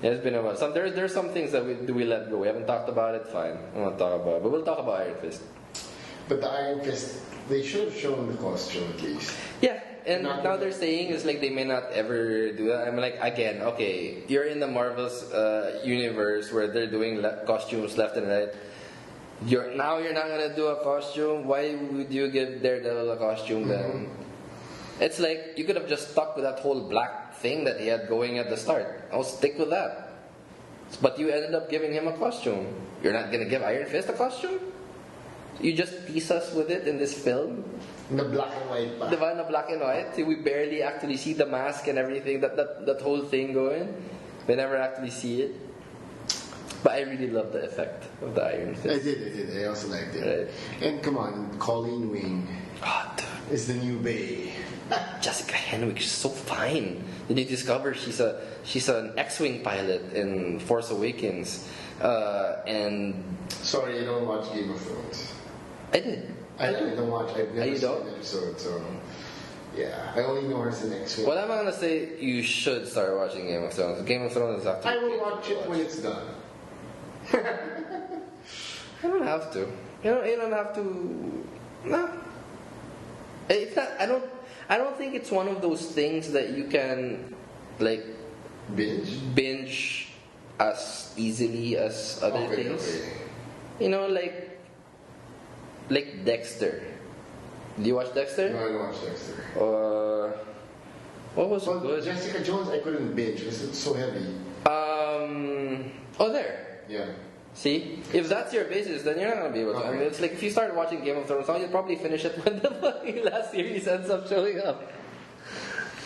It's been a while. There's some things that we let go. We haven't talked about it. Fine. I won't talk about it. But we'll talk about Iron Fist. But the Iron Fist, they should have shown the costume at least. Yeah. And now they're saying it's like they may not ever do that. I'm like, again, okay, you're in the Marvel's universe where they're doing costumes left and right. You're not gonna do a costume. Why would you give Daredevil a costume then? It's like you could have just stuck with that whole black thing that he had going at the start. I'll stick with that. But you ended up giving him a costume. You're not gonna give Iron Fist a costume? You just tease us with it in this film. In the black and white pa. Diba, in the black and white? We barely actually see the mask and everything, that whole thing going. We never actually see it. But I really love the effect of the Iron Fist. I did. I also liked it. Right. And come on, Colleen Wing dude. is the new Bay. Jessica Henwick, she's so fine. Then you discover she's an X-wing pilot in Force Awakens, and sorry, I don't watch Game of Thrones. I did. I don't watch. I've never seen don't? an episode, so yeah, I only know her as an X-wing. Well, I'm not gonna say you should start watching Game of Thrones. Game of Thrones is after. I will watch it when it's done. I don't have to. You don't have to. No. It's not. I don't think it's one of those things that you can like binge as easily as other things. Okay. You know, like Dexter. Do you watch Dexter? No, I don't watch Dexter. What was good? Jessica Jones, I couldn't binge because it's so heavy. Oh, there. Yeah. See, if that's your basis, then you're not gonna be able to. Okay. I mean, it's like if you start watching Game of Thrones, you'll probably finish it when the fucking last series ends up showing up.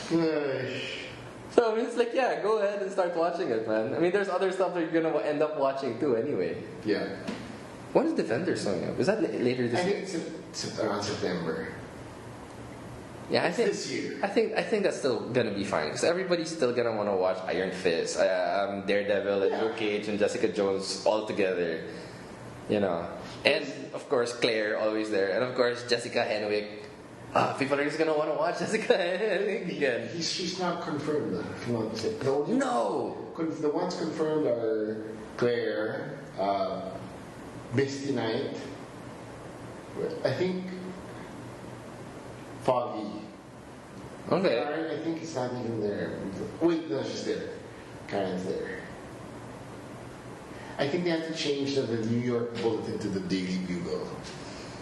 So I mean, it's like, yeah, go ahead and start watching it, man. I mean, there's other stuff that you're gonna end up watching too, anyway. Yeah. When is Defenders showing up? Is that later this year? I think it's around September. Yeah, I think this year. I think that's still gonna be fine because everybody's still gonna want to watch Iron Fist, Daredevil, and Luke Cage, and Jessica Jones all together, you know. And of course Claire always there, and of course Jessica Henwick. People are just gonna want to watch Jessica Henwick again. She's not confirmed though. If you want to say no. The ones confirmed are Claire, Misty Knight. I think. Foggy. Okay. Karen, I think it's not even there. Wait, no, she's there. Karen's there. I think they have to change the New York Bulletin to the Daily Bugle.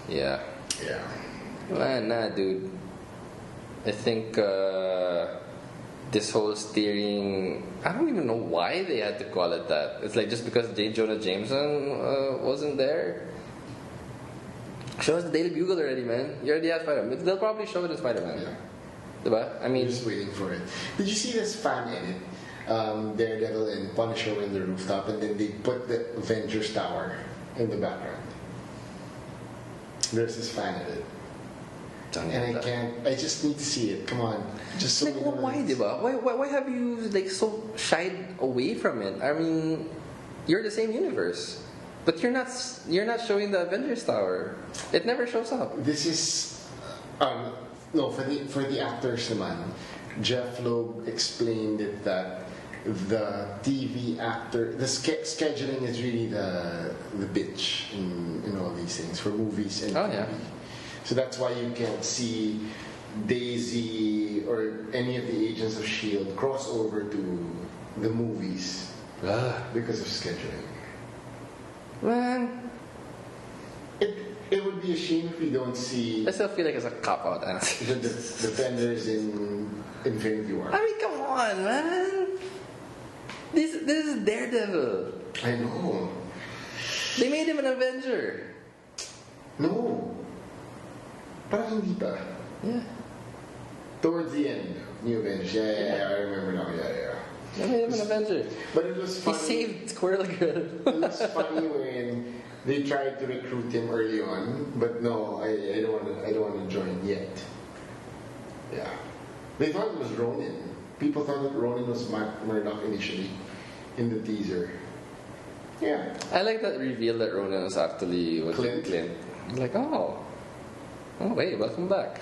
Yeah. Yeah. Nah, dude. I think this whole steering, I don't even know why they had to call it that. It's like just because J. Jonah Jameson wasn't there. Show us the Daily Bugle already, man. You already have Spider-Man. They'll probably show it in Spider-Man. Yeah. Diba? I mean, we're just waiting for it. Did you see this fan edit? Daredevil and Punisher in the rooftop, and then they put the Avengers Tower in the background. There's this fan edit. And I just need to see it. Come on. Just so like, why, diba? Why have you like so shied away from it? I mean, you're the same universe. But you're not showing the Avengers Tower. It never shows up. This is no, for the actors naman. Jeff Loeb explained it that the TV actor, the scheduling is really the bitch in all these things for movies and TV. Yeah. So that's why you can't see Daisy or any of the agents of S.H.I.E.L.D. cross over to the movies because of scheduling. Man, it would be a shame if we don't see. I still feel like it's a cop out answer. The Defenders in Infinity War. I mean, come on, man. This is Daredevil. I know. They made him an Avenger. No. Parang hindi pa. Yeah. Towards the end, New Avengers. Yeah, I remember now. Yeah. They made him an Avenger. But it was funny. He saved Squirrel Girl. It was funny when they tried to recruit him early on, but no, I don't want to join yet. Yeah. They thought it was Ronin. People thought that Ronin was Murdoch initially in the teaser. Yeah. I like that reveal that Ronin was actually Clint. Like, oh wait, welcome back.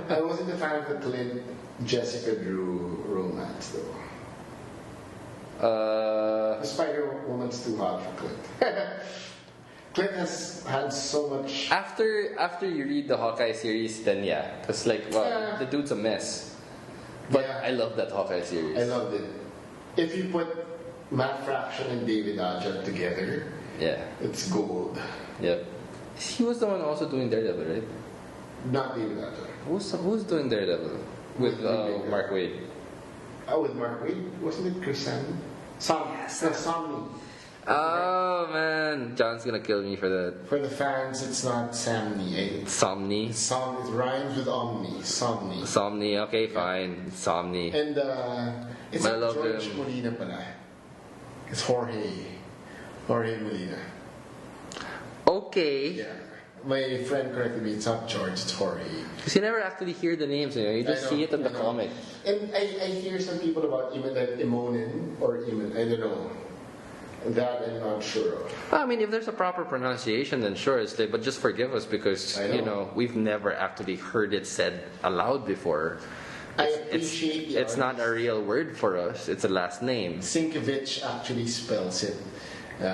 I wasn't a fan of the Clint Jessica Drew romance though. The Spider-Woman's too hot for Clint. Clint has had so much. After you read the Hawkeye series, then yeah, because the dude's a mess. But yeah. I love that Hawkeye series. I loved it. If you put Matt Fraction and David Aja together, yeah, it's gold. Yep. He was the one also doing Daredevil, right? Not David Aja. Who's doing Daredevil with Mark Waid? With Mark Waid, wasn't it Chris Samney? Samney. Oh man, John's gonna kill me for that. For the fans, it's not Samney. It's Somni. It rhymes with Omni. Somni. Somni. Okay, fine. Somni. And it's not George Molina pala. It's Jorge Molina. Okay. Yeah. my friend corrected me. It's not George. It's Jorge. Because you never actually hear the names, you know. You just see it in the comic. And I hear some people about even like Imonin or even I don't know. That I'm not sure of. I mean, if there's a proper pronunciation, then sure, it's like, but just forgive us because you know we've never actually heard it said aloud before. I appreciate it's not a real word for us. It's a last name. Sinkovich actually spells it.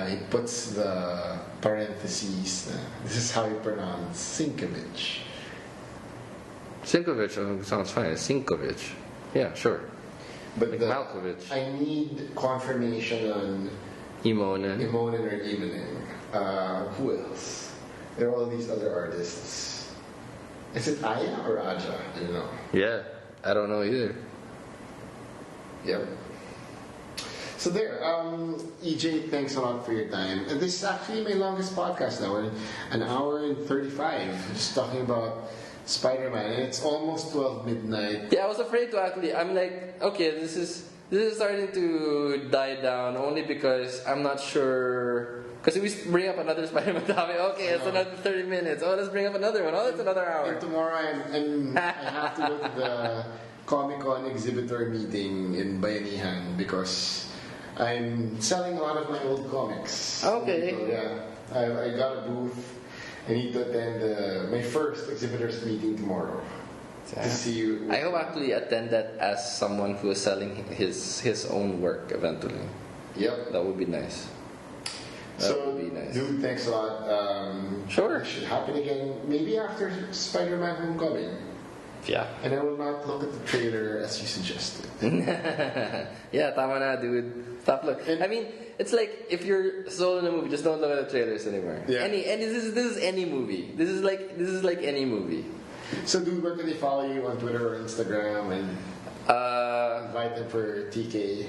He puts the parentheses. This is how you pronounce Sinkovich. Sinkovich sounds fine. Sinkovich. Yeah, sure. But like Malkovich. I need confirmation on Imonen or Imonen. Who else? There are all these other artists. Is it Aya or Aja? I don't know. Yeah, I don't know either. Yep. So there, EJ, thanks a lot for your time. And this is actually my longest podcast now. We're an hour and 35, just talking about Spider-Man, and it's almost 12 midnight. Yeah, I was afraid to actually. I'm like, okay, this is starting to die down only because I'm not sure. Because if we bring up another Spider-Man topic, okay, it's another 30 minutes. Oh, let's bring up another one. Oh, it's another hour. And tomorrow I have to go to the Comic-Con exhibitor meeting in Bayanihan because I'm selling a lot of my old comics. Okay. So, yeah, I got a booth. I need to attend my first exhibitors meeting tomorrow to see you. I hope actually attend that as someone who is selling his own work eventually. Yep. That would be nice. That would be nice. Dude, thanks a lot. Sure. It should happen again, maybe after Spider-Man Homecoming. Yeah. And I will not look at the trailer as you suggested. Yeah, tama na, dude. Stop look. I mean, it's like if you're sold in a movie, just don't look at the trailers anymore. Yeah. And this is any movie. This is like any movie. So, dude, where can they follow you on Twitter or Instagram and invite them for TK?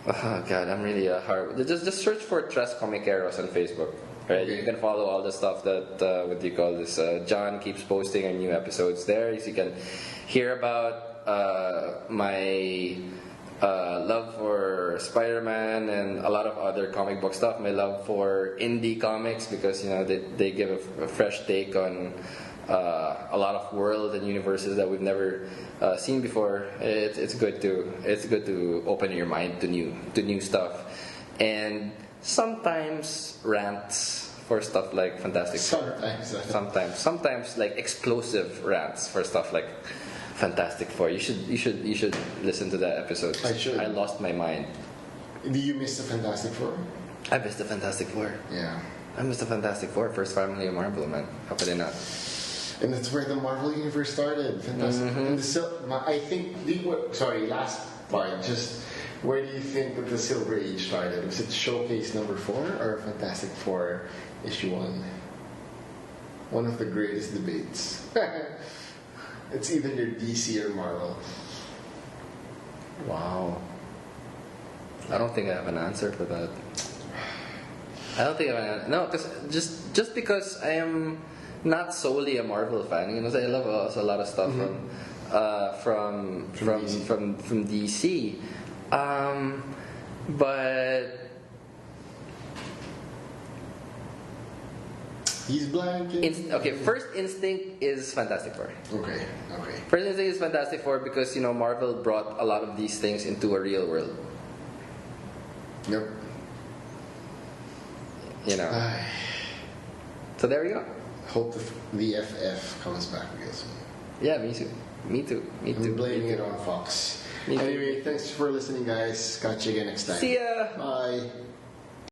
Oh God, I'm really hard. Just search for Tres Komikeros on Facebook. Right, Okay. you can follow all the stuff that what do you call this? John keeps posting our new episodes there. So you can hear about my love for Spider-Man and a lot of other comic book stuff. My love for indie comics because you know they give a fresh take on a lot of worlds and universes that we've never seen before. It's good to open your mind to new stuff, and sometimes rants for stuff like Fantastic Four. Sometimes like explosive rants for stuff like Fantastic Four. You should listen to that episode. I should. I lost my mind. Do you miss the Fantastic Four? I missed the Fantastic Four. Yeah. I missed the Fantastic Four, first family of Marvel, man. How could I not? And that's where the Marvel Universe started. Fantastic. And I think last part, just where do you think that the Silver Age started? Was it Showcase number 4 or Fantastic Four issue 1? One of the greatest debates. It's either your DC or Marvel. Wow. I don't think I have an answer for that. I don't think I have an, no, because just because I am not solely a Marvel fan, you know, I love also a lot of stuff from DC. But He's blank. okay, first instinct is Fantastic Four. Okay. First instinct is Fantastic Four because you know Marvel brought a lot of these things into a real world. Yep. You know. So there we go. Hope the FF comes back real soon. Yeah, me too. I'm blaming it on Fox. Anyway, thanks for listening, guys. Catch you again next time. See ya. Bye.